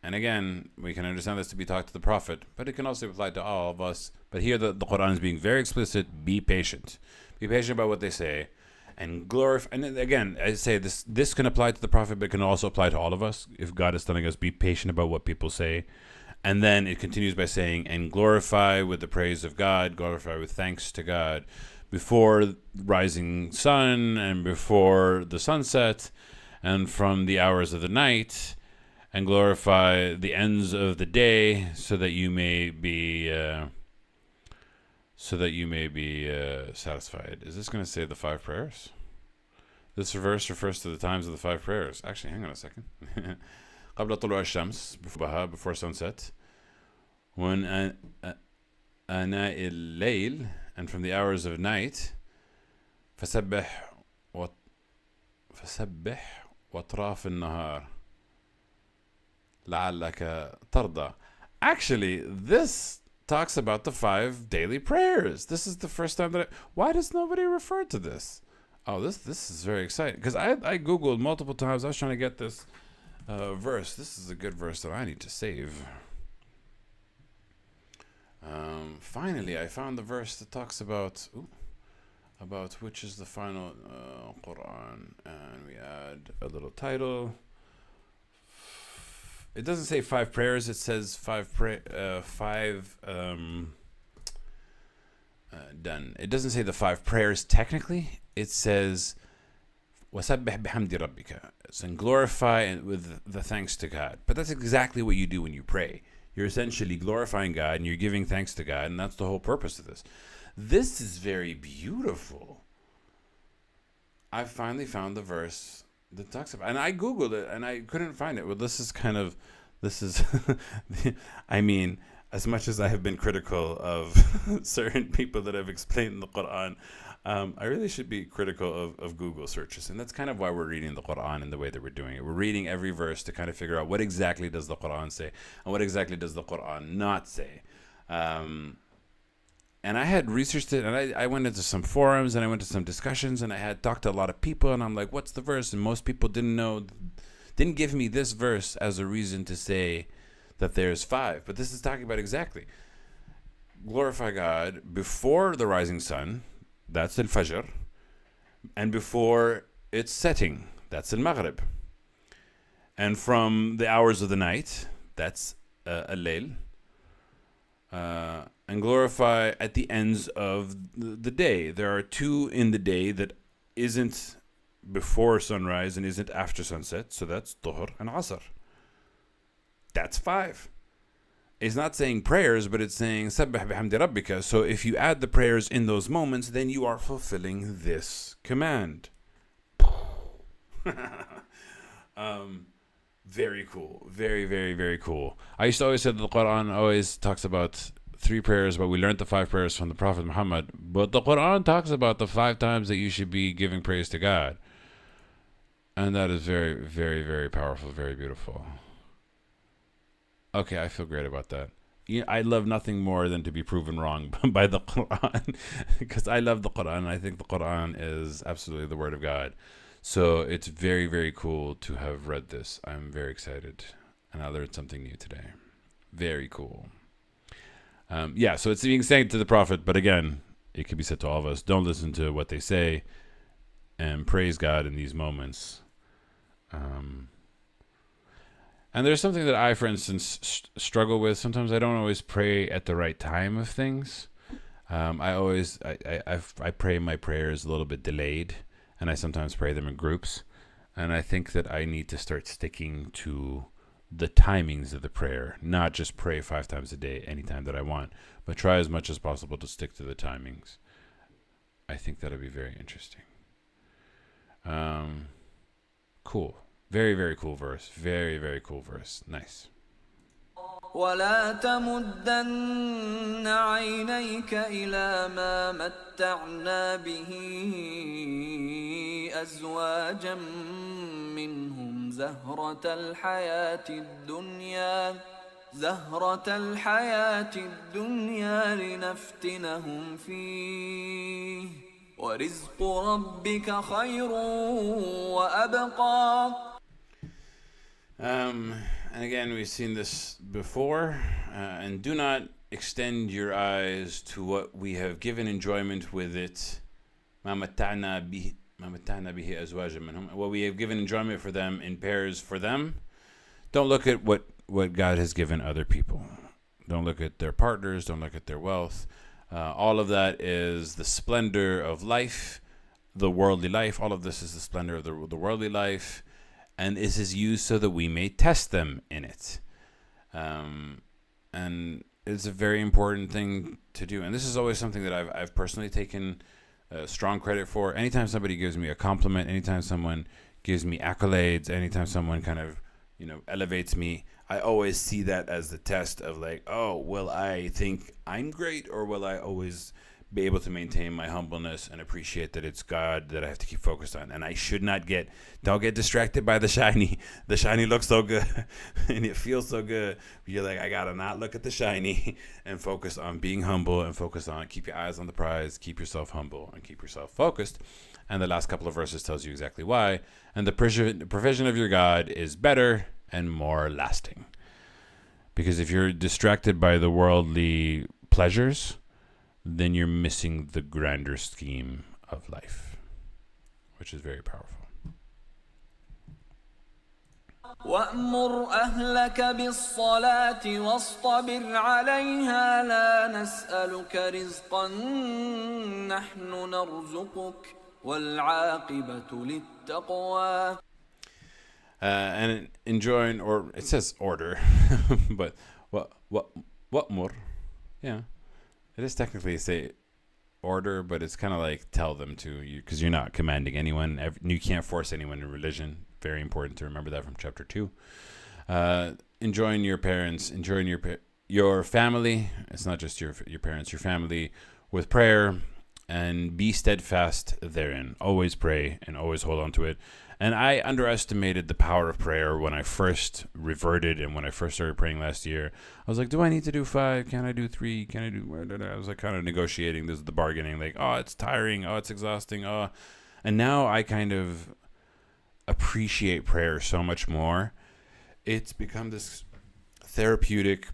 [SPEAKER 1] And again, we can understand this to be talked to the Prophet, but it can also apply to all of us. But here the Quran is being very explicit. Be patient. Be patient about what they say. And glorify. And then again, I say this can apply to the Prophet, but it can also apply to all of us. If God is telling us, be patient about what people say. And then it continues by saying, and glorify with the praise of God, glorify with thanks to God, before rising sun and before the sunset, and from the hours of the night, and glorify the ends of the day, so that you may be satisfied. Is this going to say the 5 prayers? This verse refers to the times of the 5 prayers. Actually, hang on a second. قبل طلوع الشمس, before sunset. When آناء الليل, and from the hours of night. فسبح وأطراف النهار لعلك ترضى. Actually, this talks about the 5 daily prayers. This is the first time that why does nobody refer to this? Oh, this is very exciting, because I Googled multiple times. I was trying to get this verse. This is a good verse that I need to save. Finally, I found the verse that talks about which is the final Quran, and we add a little title. It doesn't say 5 prayers. It says 5 done. It doesn't say the 5 prayers technically. It says وَسَبِّحْ بِحَمْدِ رَبِّكَ. And glorify with the thanks to God. But that's exactly what you do when you pray. You're essentially glorifying God and you're giving thanks to God, and that's the whole purpose of this. This is very beautiful. I finally found the verse that talks about, and I Googled it and I couldn't find it. Well, this is I mean, as much as I have been critical of certain people that have explained the Quran, I really should be critical of Google searches. And that's kind of why we're reading the Quran in the way that we're doing it. We're reading every verse to kind of figure out what exactly does the Quran say and what exactly does the Quran not say. And I had researched it, and I went into some forums and I went to some discussions, and I had talked to a lot of people, and I'm like, what's the verse? And most people didn't give me this verse as a reason to say that there's 5. But this is talking about exactly glorify God before the rising sun. That's al-Fajr. And before it's setting, that's al-Maghrib. And from the hours of the night, that's al-Layl. And glorify at the ends of the day. There are 2 in the day that isn't before sunrise and isn't after sunset. So that's Dhuhr and Asr. That's 5. It's not saying prayers, but it's saying Sabbih bihamdi rabbika. So if you add the prayers in those moments, then you are fulfilling this command. Very cool. Very, very, very cool. I used to always say that the Quran always talks about 3 prayers, but we learned the 5 prayers from the Prophet Muhammad. But the Quran talks about the 5 times that you should be giving praise to God. And that is very, very, very powerful, very beautiful. Okay, I feel great about that. I love nothing more than to be proven wrong by the Quran, because I love the Quran, and I think the Quran is absolutely the word of God. So it's very, very cool to have read this. I'm very excited, and I learned something new today. Very cool. So it's being said to the Prophet, but again, it could be said to all of us. Don't listen to what they say, and praise God in these moments. And there's something that I, for instance, struggle with. Sometimes I don't always pray at the right time of things. I pray my prayers a little bit delayed, and I sometimes pray them in groups. And I think that I need to start sticking to the timings of the prayer, not just pray 5 times a day, anytime that I want, but try as much as possible to stick to the timings. I think that'll be very interesting. Cool. Very, very cool verse. Very, very cool verse. Nice.
[SPEAKER 2] ولا تمدن عينيك إلى ما متعنا به أزواجا منهم زهرة الحياة الدنيا لنفتنهم فيه ورزق ربك خير وأبقى.
[SPEAKER 1] And again, we've seen this before. And do not extend your eyes to what we have given enjoyment with it. ما متعنا به أزواجا منهم. What we have given enjoyment for them in pairs for them. Don't look at what God has given other people. Don't look at their partners. Don't look at their wealth. All of that is the splendor of life, the worldly life. All of this is the splendor of the worldly life. And this is used so that we may test them in it. And it's a very important thing to do. And this is always something that I've personally taken strong credit for. Anytime somebody gives me a compliment, anytime someone gives me accolades, anytime someone kind of, elevates me, I always see that as the test of like, oh, will I think I'm great, or will I always be able to maintain my humbleness and appreciate that it's God that I have to keep focused on? And I should not don't get distracted by the shiny. The shiny looks so good and it feels so good. You're like, I gotta not look at the shiny and focus on being humble and focus on, keep your eyes on the prize, keep yourself humble and keep yourself focused. And the last couple of verses tells you exactly why. And the provision of your God is better and more lasting. Because if you're distracted by the worldly pleasures, then you're missing the grander scheme of life, which is very powerful.
[SPEAKER 2] وأمر أهلك بالصلاة واصطبر عليها لا نسألك رزقا نحن نرزقك والعاقبة للتقوى.
[SPEAKER 1] And enjoin, or it says order, but what more? Yeah, it is technically say order, but it's kind of like tell them to you, because you're not commanding anyone. You can't force anyone in religion. Very important to remember that from chapter 2. Enjoying your parents, enjoying your family. It's not just your parents, your family, with prayer, and be steadfast therein. Always pray and always hold on to it. And I underestimated the power of prayer when I first reverted and when I first started praying last year. I was like, do I need to do 5? Can I do 3? Can I do... I was like kind of negotiating. This is the bargaining. Like, oh, it's tiring. Oh, it's exhausting. Oh. And now I kind of appreciate prayer so much more. It's become this therapeutic,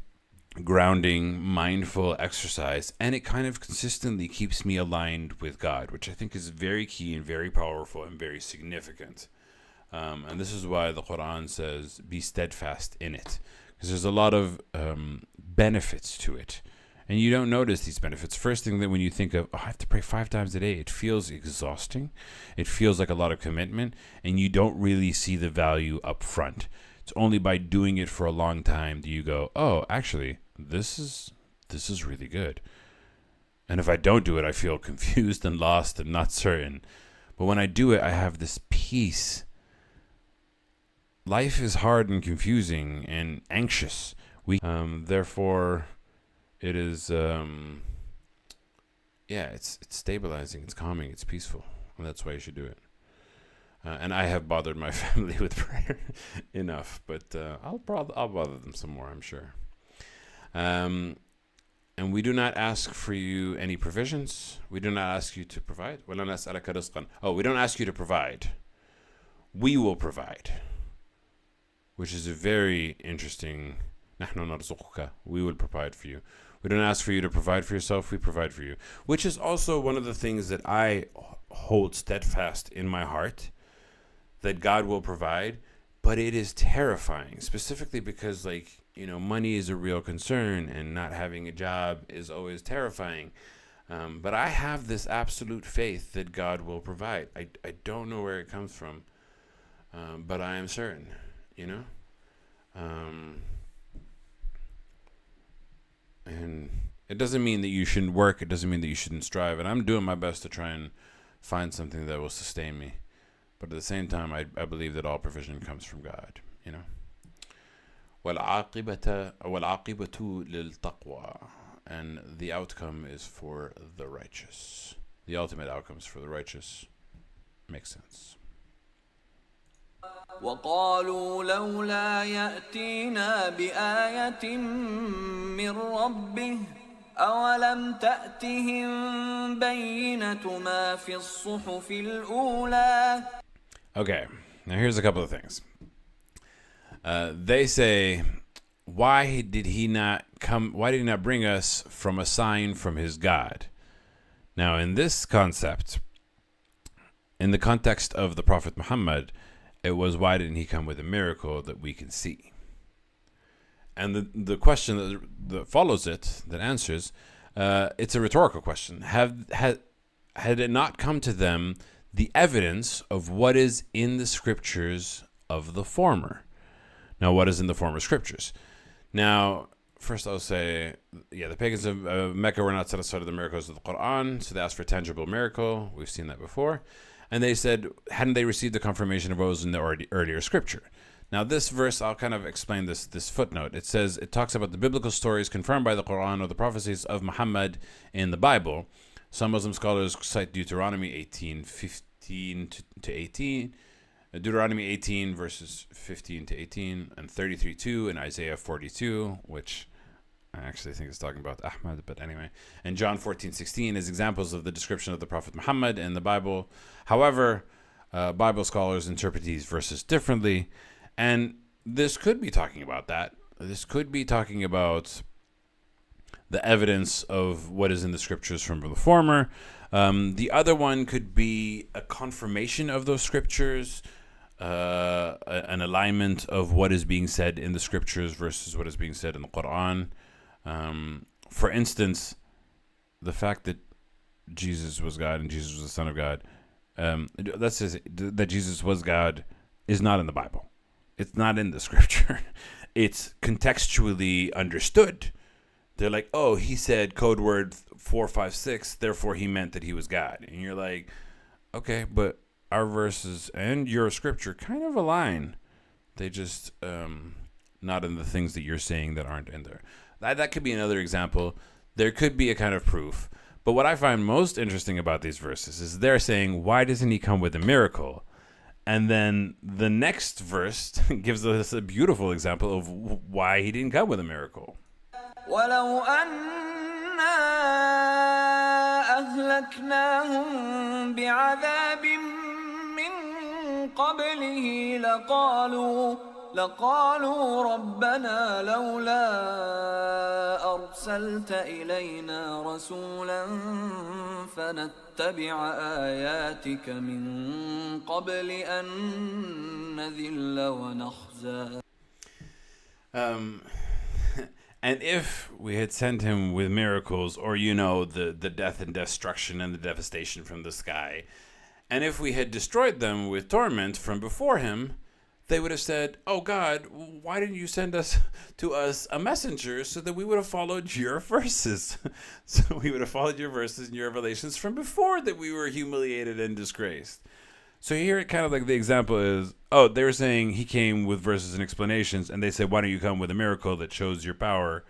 [SPEAKER 1] grounding, mindful exercise, and it kind of consistently keeps me aligned with God, which I think is very key and very powerful and very significant. And this is why the Quran says, be steadfast in it, because there's a lot of benefits to it. And you don't notice these benefits. First thing that when you think of, oh, I have to pray 5 times a day, it feels exhausting. It feels like a lot of commitment, and you don't really see the value up front. It's only by doing it for a long time do you go, oh, actually, this is really good. And if I don't do it, I feel confused and lost and not certain. But when I do it, I have this peace. Life is hard and confusing and anxious. Therefore, it is, it's stabilizing, it's calming, it's peaceful. And that's why you should do it. And I have bothered my family with prayer enough, but I'll bother them some more, I'm sure. And we do not ask for you any provisions. We do not ask you to provide. We don't ask you to provide. We will provide, which is a very interesting. We will provide for you. We don't ask for you to provide for yourself. We provide for you, which is also one of the things that I hold steadfast in my heart, that God will provide. But it is terrifying, specifically because, money is a real concern, and not having a job is always terrifying. But I have this absolute faith that God will provide. I don't know where it comes from, but I am certain, And it doesn't mean that you shouldn't work. It doesn't mean that you shouldn't strive. And I'm doing my best to try and find something that will sustain me. But at the same time, I believe that all provision comes from God, وَالْعَاقِبَةُ لِلْتَقْوَى. And the outcome is for the righteous. The ultimate outcome is for the righteous. Makes sense.
[SPEAKER 2] وقالوا لولا يأتينا بآية من ربه أولم تأتهم بينة ما في الصحف الأولى.
[SPEAKER 1] Okay, now here's a couple of things. They say, why did he not come? Why did he not bring us from a sign from his God? Now, in this concept, in the context of the Prophet Muhammad, it was, why didn't he come with a miracle that we can see? And the question that follows it, that answers, it's a rhetorical question. Had it not come to them the evidence of what is in the scriptures of the former? Now, what is in the former scriptures? Now, first I'll say, the pagans of Mecca were not satisfied with the miracles of the Quran, so they asked for a tangible miracle. We've seen that before. And they said, hadn't they received the confirmation of what was in the earlier scripture? Now, this verse, I'll kind of explain this footnote. It says, it talks about the biblical stories confirmed by the Quran or the prophecies of Muhammad in the Bible. Some Muslim scholars cite Deuteronomy 18:15 to 18, Deuteronomy 18 verses 15 to 18, and 33:2, and Isaiah 42, which I actually think is talking about Ahmad, but anyway. And John 14:16 is examples of the description of the Prophet Muhammad in the Bible. However, Bible scholars interpret these verses differently, and this could be talking about that. This could be talking about the evidence of what is in the scriptures from the former. The other one could be a confirmation of those scriptures, an alignment of what is being said in the scriptures versus what is being said in the Quran. For instance, the fact that Jesus was God and Jesus was the Son of God, let's just say that Jesus was God is not in the Bible. It's not in the scripture. It's contextually understood. They're like, oh, he said code word 456, therefore he meant that he was God. And you're like, okay, but our verses and your scripture kind of align. They just not in the things that you're saying that aren't in there. That could be another example. There could be a kind of proof. But what I find most interesting about these verses is they're saying, why doesn't he come with a miracle? And then the next verse gives us a beautiful example of why he didn't come with a miracle.
[SPEAKER 2] ولو أنا أهلكناهم بعذاب من قبله لقالوا ربنا لولا أرسلت إلينا رسولا فنتبع آياتك من قبل أن نذل ونخزى.
[SPEAKER 1] And if we had sent him with miracles, or, the death and destruction and the devastation from the sky, and if we had destroyed them with torment from before him, they would have said, oh God, why didn't you send to us a messenger so that we would have followed your verses? So we would have followed your verses and your revelations from before that we were humiliated and disgraced. So here, kind of like the example is, they were saying he came with verses and explanations, and they said, why don't you come with a miracle that shows your power?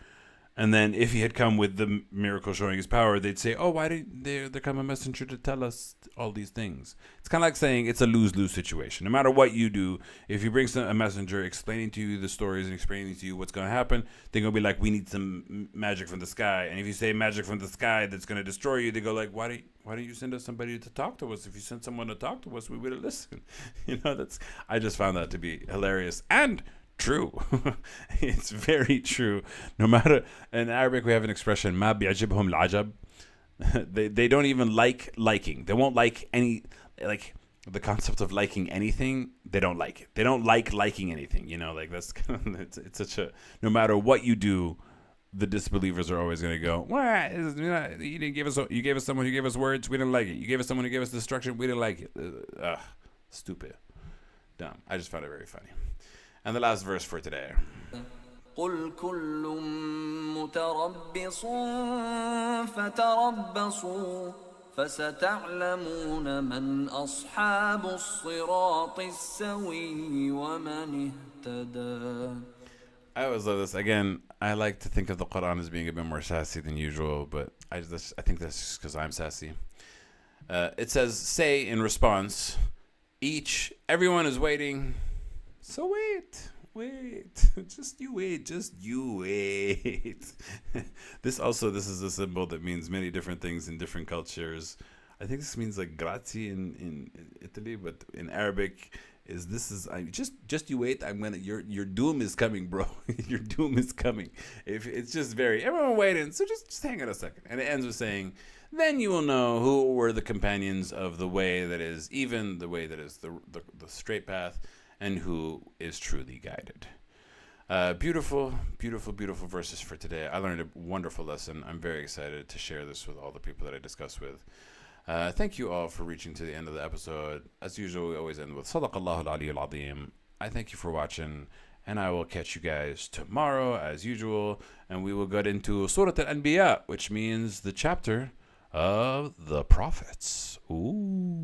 [SPEAKER 1] And then if he had come with the miracle showing his power, they'd say, oh, why didn't there come a messenger to tell us all these things? It's kind of like saying it's a lose-lose situation. No matter what you do, if you bring a messenger explaining to you the stories and explaining to you what's going to happen, they're going to be like, we need some magic from the sky. And if you say magic from the sky that's going to destroy you, they go like, why don't you send us somebody to talk to us? If you sent someone to talk to us, we would have listened. I just found that to be hilarious and true. It's very true. No matter, in Arabic we have an expression, ma bi'ajibhum al-ajab. They don't even liking. They won't like any, like the concept of liking anything. They don't like it. They don't like liking anything. That's it's such a, no matter what you do, the disbelievers are always going to go, what? You didn't give us, you gave us someone who gave us words, we didn't like it. You gave us someone who gave us destruction, we didn't like it. Stupid. Dumb. I just found it very funny. And the last verse for today.
[SPEAKER 2] قل كل متربص فتربصوا فستعلمون من أصحاب الصراط السوي ومن اهتدى.
[SPEAKER 1] I always love this. Again, I like to think of the Quran as being a bit more sassy than usual, but I think that's just because I'm sassy. It says, say in response, everyone is waiting So wait, just you wait, this is a symbol that means many different things in different cultures. I think this means like grazie in Italy, but in Arabic I just you wait. I'm gonna your doom is coming, bro. Your doom is coming. If it's just very everyone waiting, so just hang on a second. And it ends with saying, then you will know who were the companions of the way that is even the way that is the straight path, and who is truly guided. Beautiful, beautiful, beautiful verses for today. I learned a wonderful lesson. I'm very excited to share this with all the people that I discuss with. Thank you all for reaching to the end of the episode. As usual, we always end with Sadaqallahu al-Ali al-Azim. I thank you for watching, and I will catch you guys tomorrow as usual, and we will get into Surah Al-Anbiya, which means the chapter of the prophets. Ooh.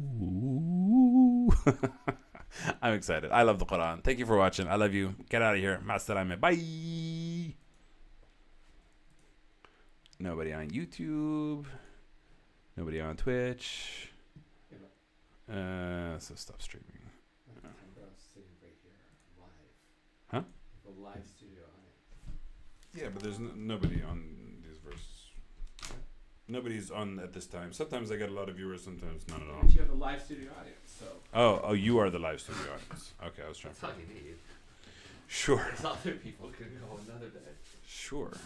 [SPEAKER 1] I'm excited. I love the Quran. Thank you for watching. I love you. Get out of here. Ma'as-salama. Bye. Nobody on YouTube. Nobody on Twitch. So stop streaming. Huh? Live studio audience. Yeah, but there's nobody on these verses. Nobody's on at this time. Sometimes I get a lot of viewers, sometimes none at all.
[SPEAKER 3] But you have a live studio audience, so.
[SPEAKER 1] Oh, you are the live studio audience. Okay, I was trying.
[SPEAKER 3] That's all you need.
[SPEAKER 1] Sure.
[SPEAKER 3] Other people can go another day.
[SPEAKER 1] Sure.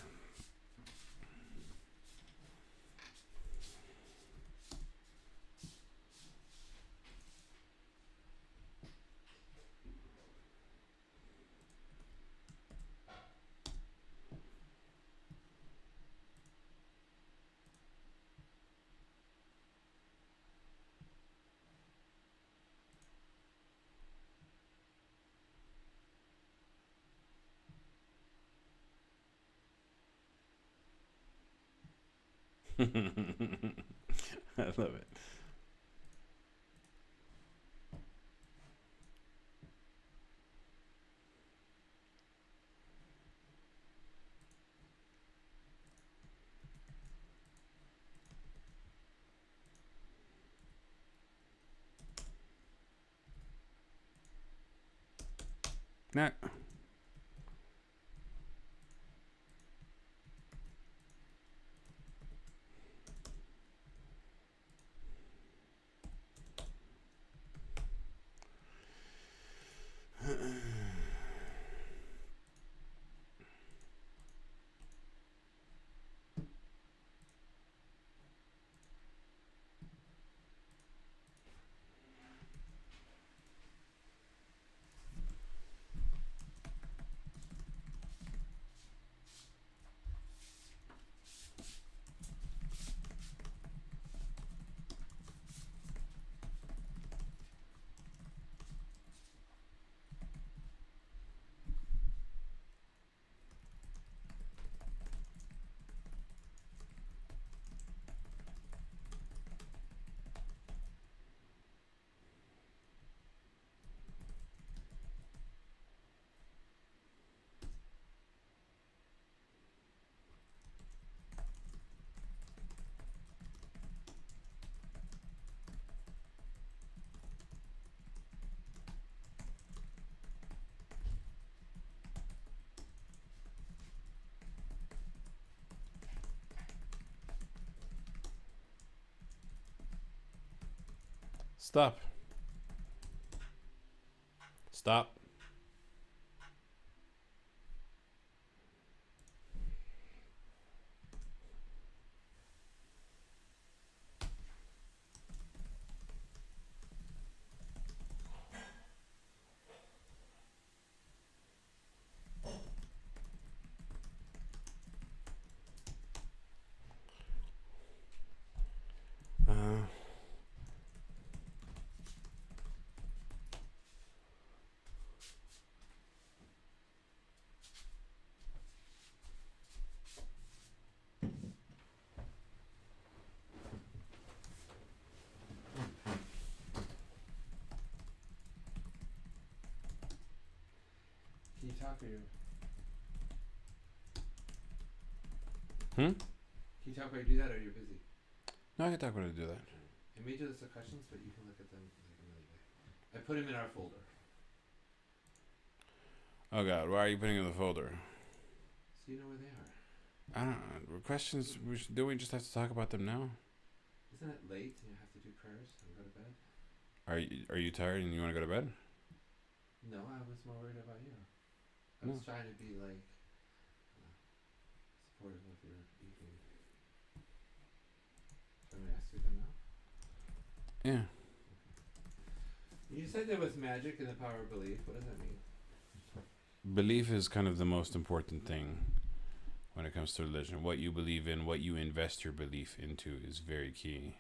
[SPEAKER 1] I love it. Nah. Stop. Stop.
[SPEAKER 3] Can you talk or you?
[SPEAKER 1] Hmm?
[SPEAKER 3] Can you talk while you do that, or you're busy?
[SPEAKER 1] No, I can talk when I do that.
[SPEAKER 3] I made you list of questions, but you can look at them like another day. I put them in our folder.
[SPEAKER 1] Oh God, why are you putting it in the folder?
[SPEAKER 3] So you know where they are.
[SPEAKER 1] I don't know. Questions? Do we just have to talk about them now?
[SPEAKER 3] Isn't it late and you have to do prayers and go to bed?
[SPEAKER 1] Are you tired and you want to go to bed?
[SPEAKER 3] No, I was more worried about you. I was
[SPEAKER 1] No.
[SPEAKER 3] trying to be like supportive of your evening. So I'm gonna ask you them now.
[SPEAKER 1] Yeah.
[SPEAKER 3] You said there was magic in the power of belief. What does that mean?
[SPEAKER 1] Belief is kind of the most important thing when it comes to religion. What you believe in, what you invest your belief into is very key.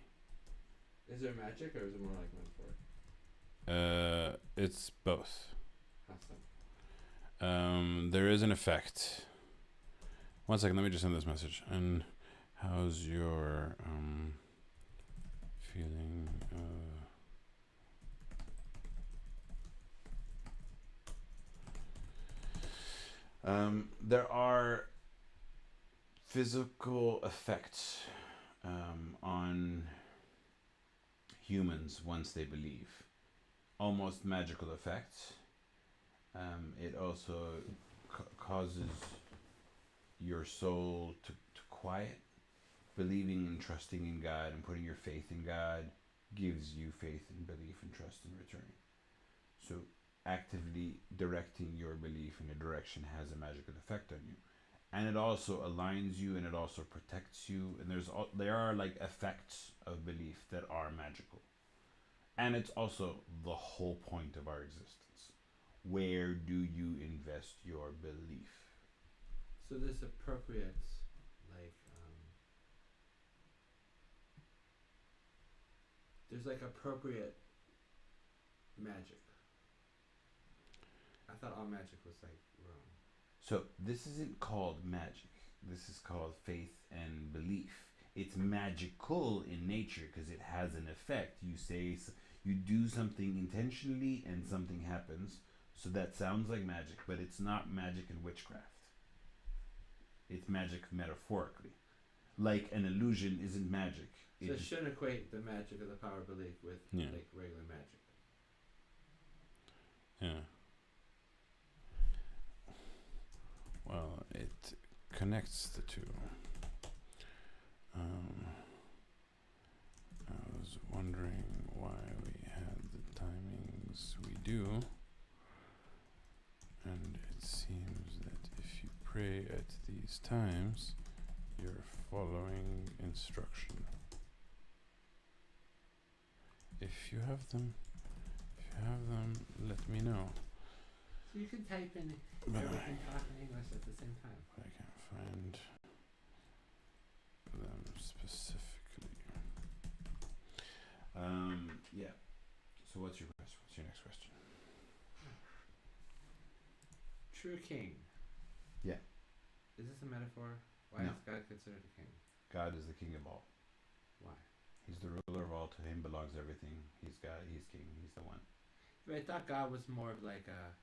[SPEAKER 3] Is there magic or is it more like metaphor?
[SPEAKER 1] It's both.
[SPEAKER 3] How so?
[SPEAKER 1] There is an effect. One second, let me just send this message. And how's your feeling? There are physical effects on humans once they believe. Almost magical effects. It also causes your soul to quiet. Believing and trusting in God and putting your faith in God gives you faith and belief and trust in return. So actively directing your belief in a direction has a magical effect on you. And it also aligns you and it also protects you. And there are like effects of belief that are magical. And it's also the whole point of our existence. Where do you invest your belief?
[SPEAKER 3] So this appropriate, like, there's like appropriate magic. I thought all magic was like wrong.
[SPEAKER 1] So this isn't called magic. This is called faith and belief. It's magical in nature because it has an effect. You do something intentionally and something happens. So that sounds like magic, but it's not magic in witchcraft. It's magic metaphorically. Like an illusion isn't magic.
[SPEAKER 3] So it shouldn't equate the magic of the power of belief with like regular magic.
[SPEAKER 1] Yeah. Well, it connects the two. I was wondering why we had the timings we do. And it seems that if you pray at these times, you're following instruction. If you have them, let me know.
[SPEAKER 3] So you can type in
[SPEAKER 1] But
[SPEAKER 3] everything, talk in English at the same time.
[SPEAKER 1] I can't find them specifically. Yeah. So what's your question? What's your next question?
[SPEAKER 3] True king.
[SPEAKER 1] Yeah.
[SPEAKER 3] Is this a metaphor? Why
[SPEAKER 1] No.
[SPEAKER 3] is God considered a king?
[SPEAKER 1] God is the king of all.
[SPEAKER 3] Why?
[SPEAKER 1] He's the ruler of all. To him belongs everything. He's God. He's king. He's the one.
[SPEAKER 3] But I thought God was more of like a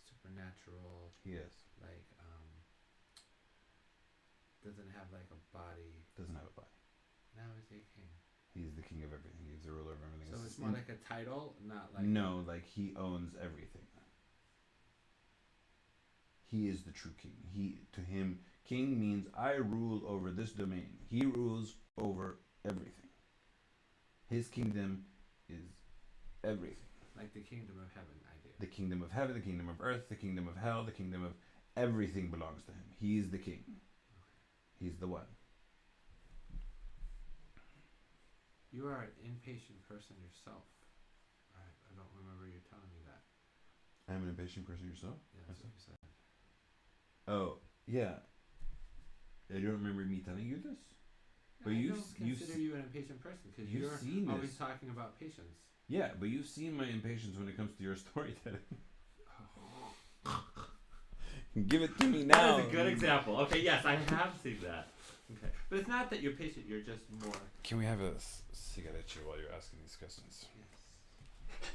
[SPEAKER 3] supernatural,
[SPEAKER 1] He is.
[SPEAKER 3] like doesn't have like a body.
[SPEAKER 1] Doesn't have a body.
[SPEAKER 3] Now is he a king?
[SPEAKER 1] He's the king of everything. He's the ruler of everything.
[SPEAKER 3] So it's more like a title, not like
[SPEAKER 1] no, like he owns everything. He is the true king. To him, king means I rule over this domain. He rules over everything. His kingdom is everything.
[SPEAKER 3] like the kingdom of heaven idea.
[SPEAKER 1] The kingdom of heaven, the kingdom of earth, the kingdom of hell, the kingdom of everything belongs to him. He is the king. He's the one.
[SPEAKER 3] You are an impatient person yourself. I don't remember you telling me that.
[SPEAKER 1] I'm an impatient person yourself?
[SPEAKER 3] Yeah, that's what you said.
[SPEAKER 1] Oh, yeah. You don't remember me telling you this? But
[SPEAKER 3] I
[SPEAKER 1] you
[SPEAKER 3] don't consider you an impatient person because
[SPEAKER 1] you've
[SPEAKER 3] you're
[SPEAKER 1] seen
[SPEAKER 3] always
[SPEAKER 1] this.
[SPEAKER 3] talking about patience.
[SPEAKER 1] Yeah, but you've seen my impatience when it comes to your storytelling. Give it to me now.
[SPEAKER 3] That is a good example. Okay, yes, I have seen that. Okay, but it's not that you're patient. You're just more.
[SPEAKER 1] Can we have a cigarette while you're asking these questions?
[SPEAKER 3] Yes.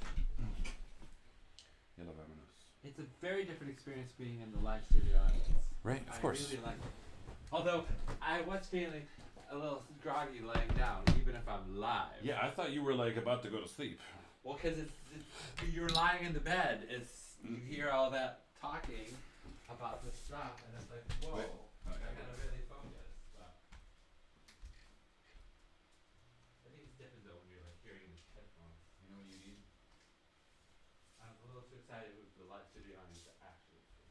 [SPEAKER 1] Yalla vámonos.
[SPEAKER 3] It's a very different experience being in the live studio audience.
[SPEAKER 1] Right, of course.
[SPEAKER 3] I really like it. Although I was feeling a little groggy laying down, even if I'm live.
[SPEAKER 1] Yeah, I thought you were like about to go to sleep.
[SPEAKER 3] Well, because it's you're lying in the bed. You hear all that talking about this stuff, and it's like, whoa,
[SPEAKER 1] Wait.
[SPEAKER 3] I gotta really focus. But I think it's different though when you're like hearing the headphones.
[SPEAKER 1] You know what you need?
[SPEAKER 3] I'm a little too excited with the live studio audience to actually see.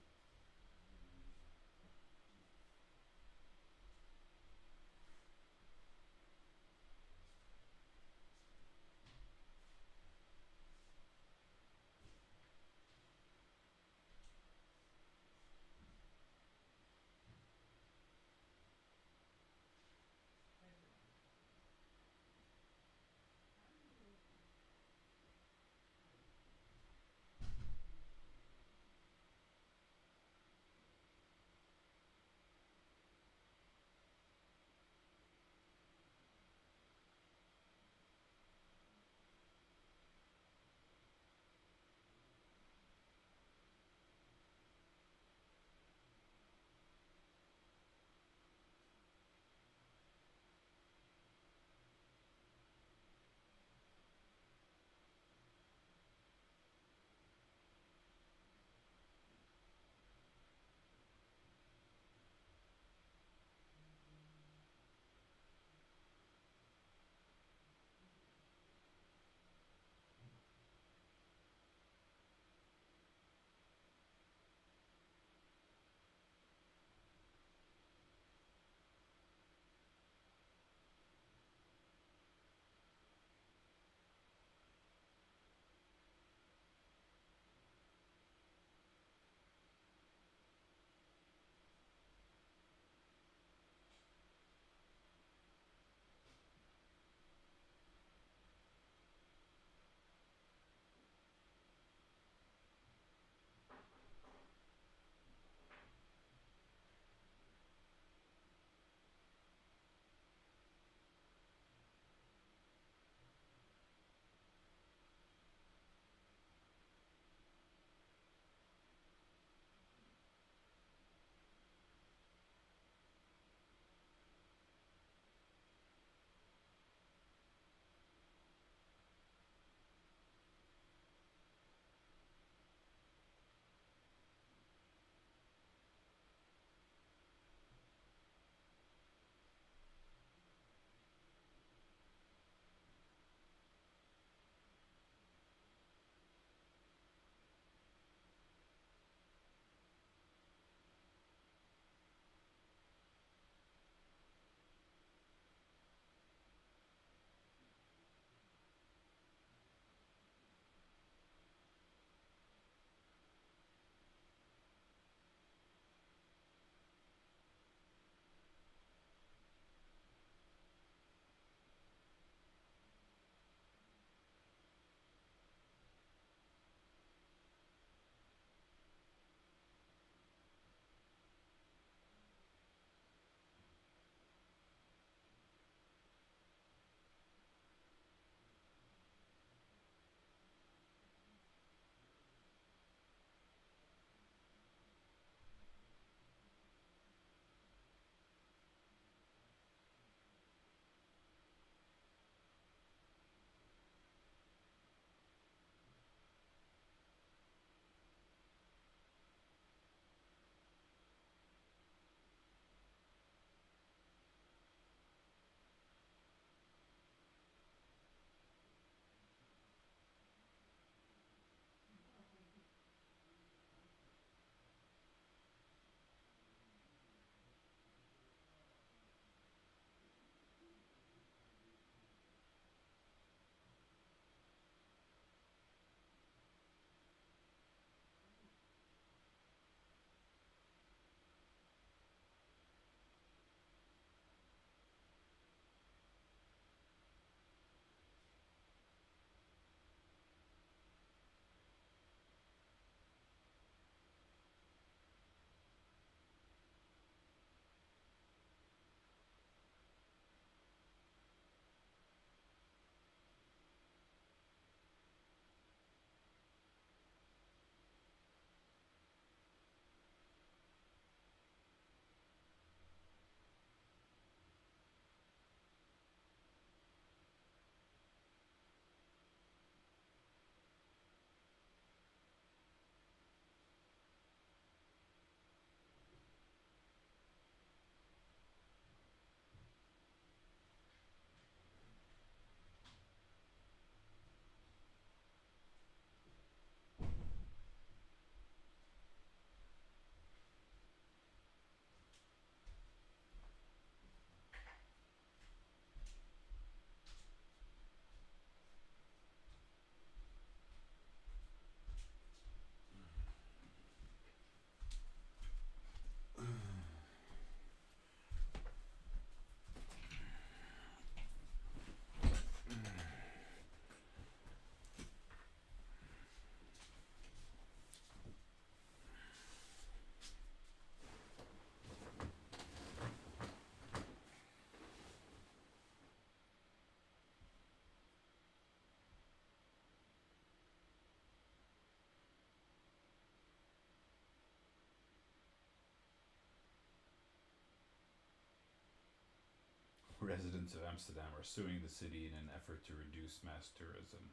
[SPEAKER 1] residents of Amsterdam are suing the city in an effort to reduce mass tourism.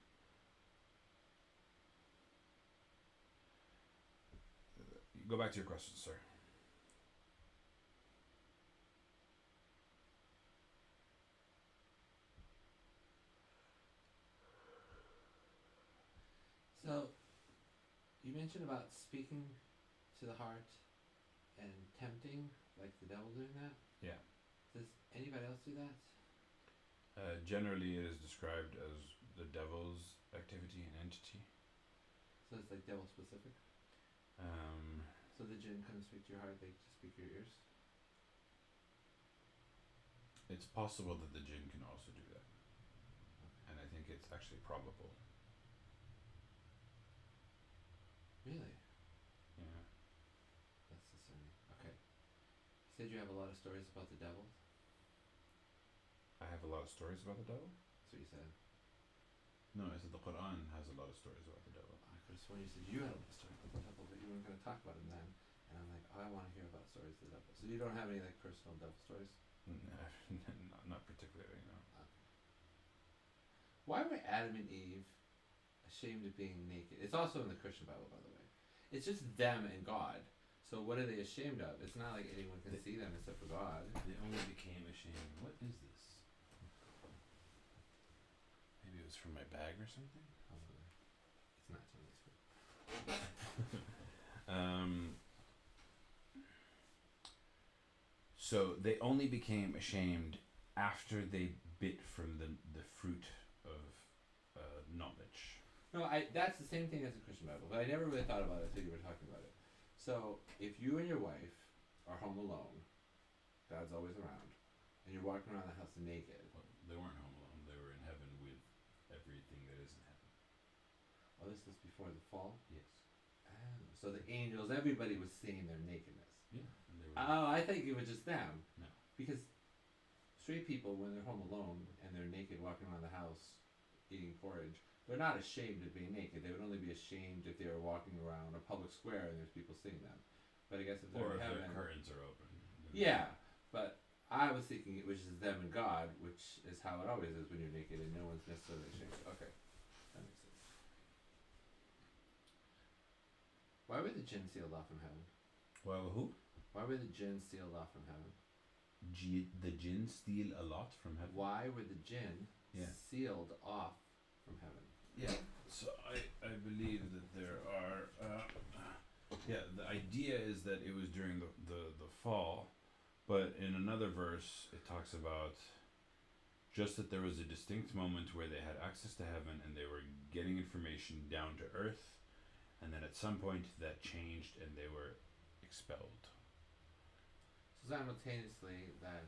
[SPEAKER 1] Go back to your question, sir.
[SPEAKER 3] So, you mentioned about speaking to the heart and tempting, like the devil doing that.
[SPEAKER 1] Yeah.
[SPEAKER 3] Does anybody else do that?
[SPEAKER 1] Generally, it is described as the devil's activity and entity.
[SPEAKER 3] So it's like devil specific. So the jinn couldn't speak to your heart; they just speak to your ears.
[SPEAKER 1] It's possible that the jinn can also do that, and I think it's actually probable.
[SPEAKER 3] Really?
[SPEAKER 1] Yeah.
[SPEAKER 3] That's discerning. Okay. You said you have a lot of stories about the devil.
[SPEAKER 1] I have a lot of stories about the devil.
[SPEAKER 3] That's what you said.
[SPEAKER 1] No, I said the Quran has a lot of stories about the devil.
[SPEAKER 3] I could have sworn you said you had a lot of stories about the devil, but you weren't going to talk about him then. And I'm like, oh, I want to hear about stories of the devil. So you don't have any like personal devil stories?
[SPEAKER 1] Not particularly, no.
[SPEAKER 3] Why were Adam and Eve ashamed of being naked? It's also in the Christian Bible, by the way. It's just them and God. So what are they ashamed of? It's not like anyone can see them except for God.
[SPEAKER 1] They only became ashamed. What is this? Maybe it was from my bag or something?
[SPEAKER 3] Probably. It's not Chinese food.
[SPEAKER 1] So they only became ashamed after they bit from the fruit of knowledge.
[SPEAKER 3] No, that's the same thing as the Christian Bible, but I never really thought about it until you were talking about it. So, if you and your wife are home alone, God's always around, and you're walking around the house naked.
[SPEAKER 1] Well, they weren't home alone. They were in heaven with everything that is in heaven.
[SPEAKER 3] Oh, this was before the fall?
[SPEAKER 1] Yes.
[SPEAKER 3] Oh, so the angels, everybody was seeing their nakedness.
[SPEAKER 1] Yeah. And they were
[SPEAKER 3] Oh, I think it was just them.
[SPEAKER 1] No.
[SPEAKER 3] Because straight people, when they're home alone and they're naked walking around the house eating porridge, they're not ashamed of being naked. They would only be ashamed if they were walking around a public square and there's people seeing them. But I guess if they're
[SPEAKER 1] or
[SPEAKER 3] in
[SPEAKER 1] if
[SPEAKER 3] heaven,
[SPEAKER 1] the curtains are open.
[SPEAKER 3] yeah. But I was thinking it was just them and God, which is how it always is when you're naked and no one's necessarily ashamed. Okay, that makes sense. Why were the jinn sealed off from heaven?
[SPEAKER 1] Well, who?
[SPEAKER 3] Why were the jinn sealed off from heaven?
[SPEAKER 1] The jinn steal a lot from heaven.
[SPEAKER 3] Why were the jinn
[SPEAKER 1] Yeah.
[SPEAKER 3] sealed off from heaven?
[SPEAKER 1] Yeah. So I believe that there are. Yeah, the idea is that it was during the fall, but in another verse it talks about just that there was a distinct moment where they had access to heaven and they were getting information down to earth, and then at some point that changed and they were expelled.
[SPEAKER 3] So simultaneously that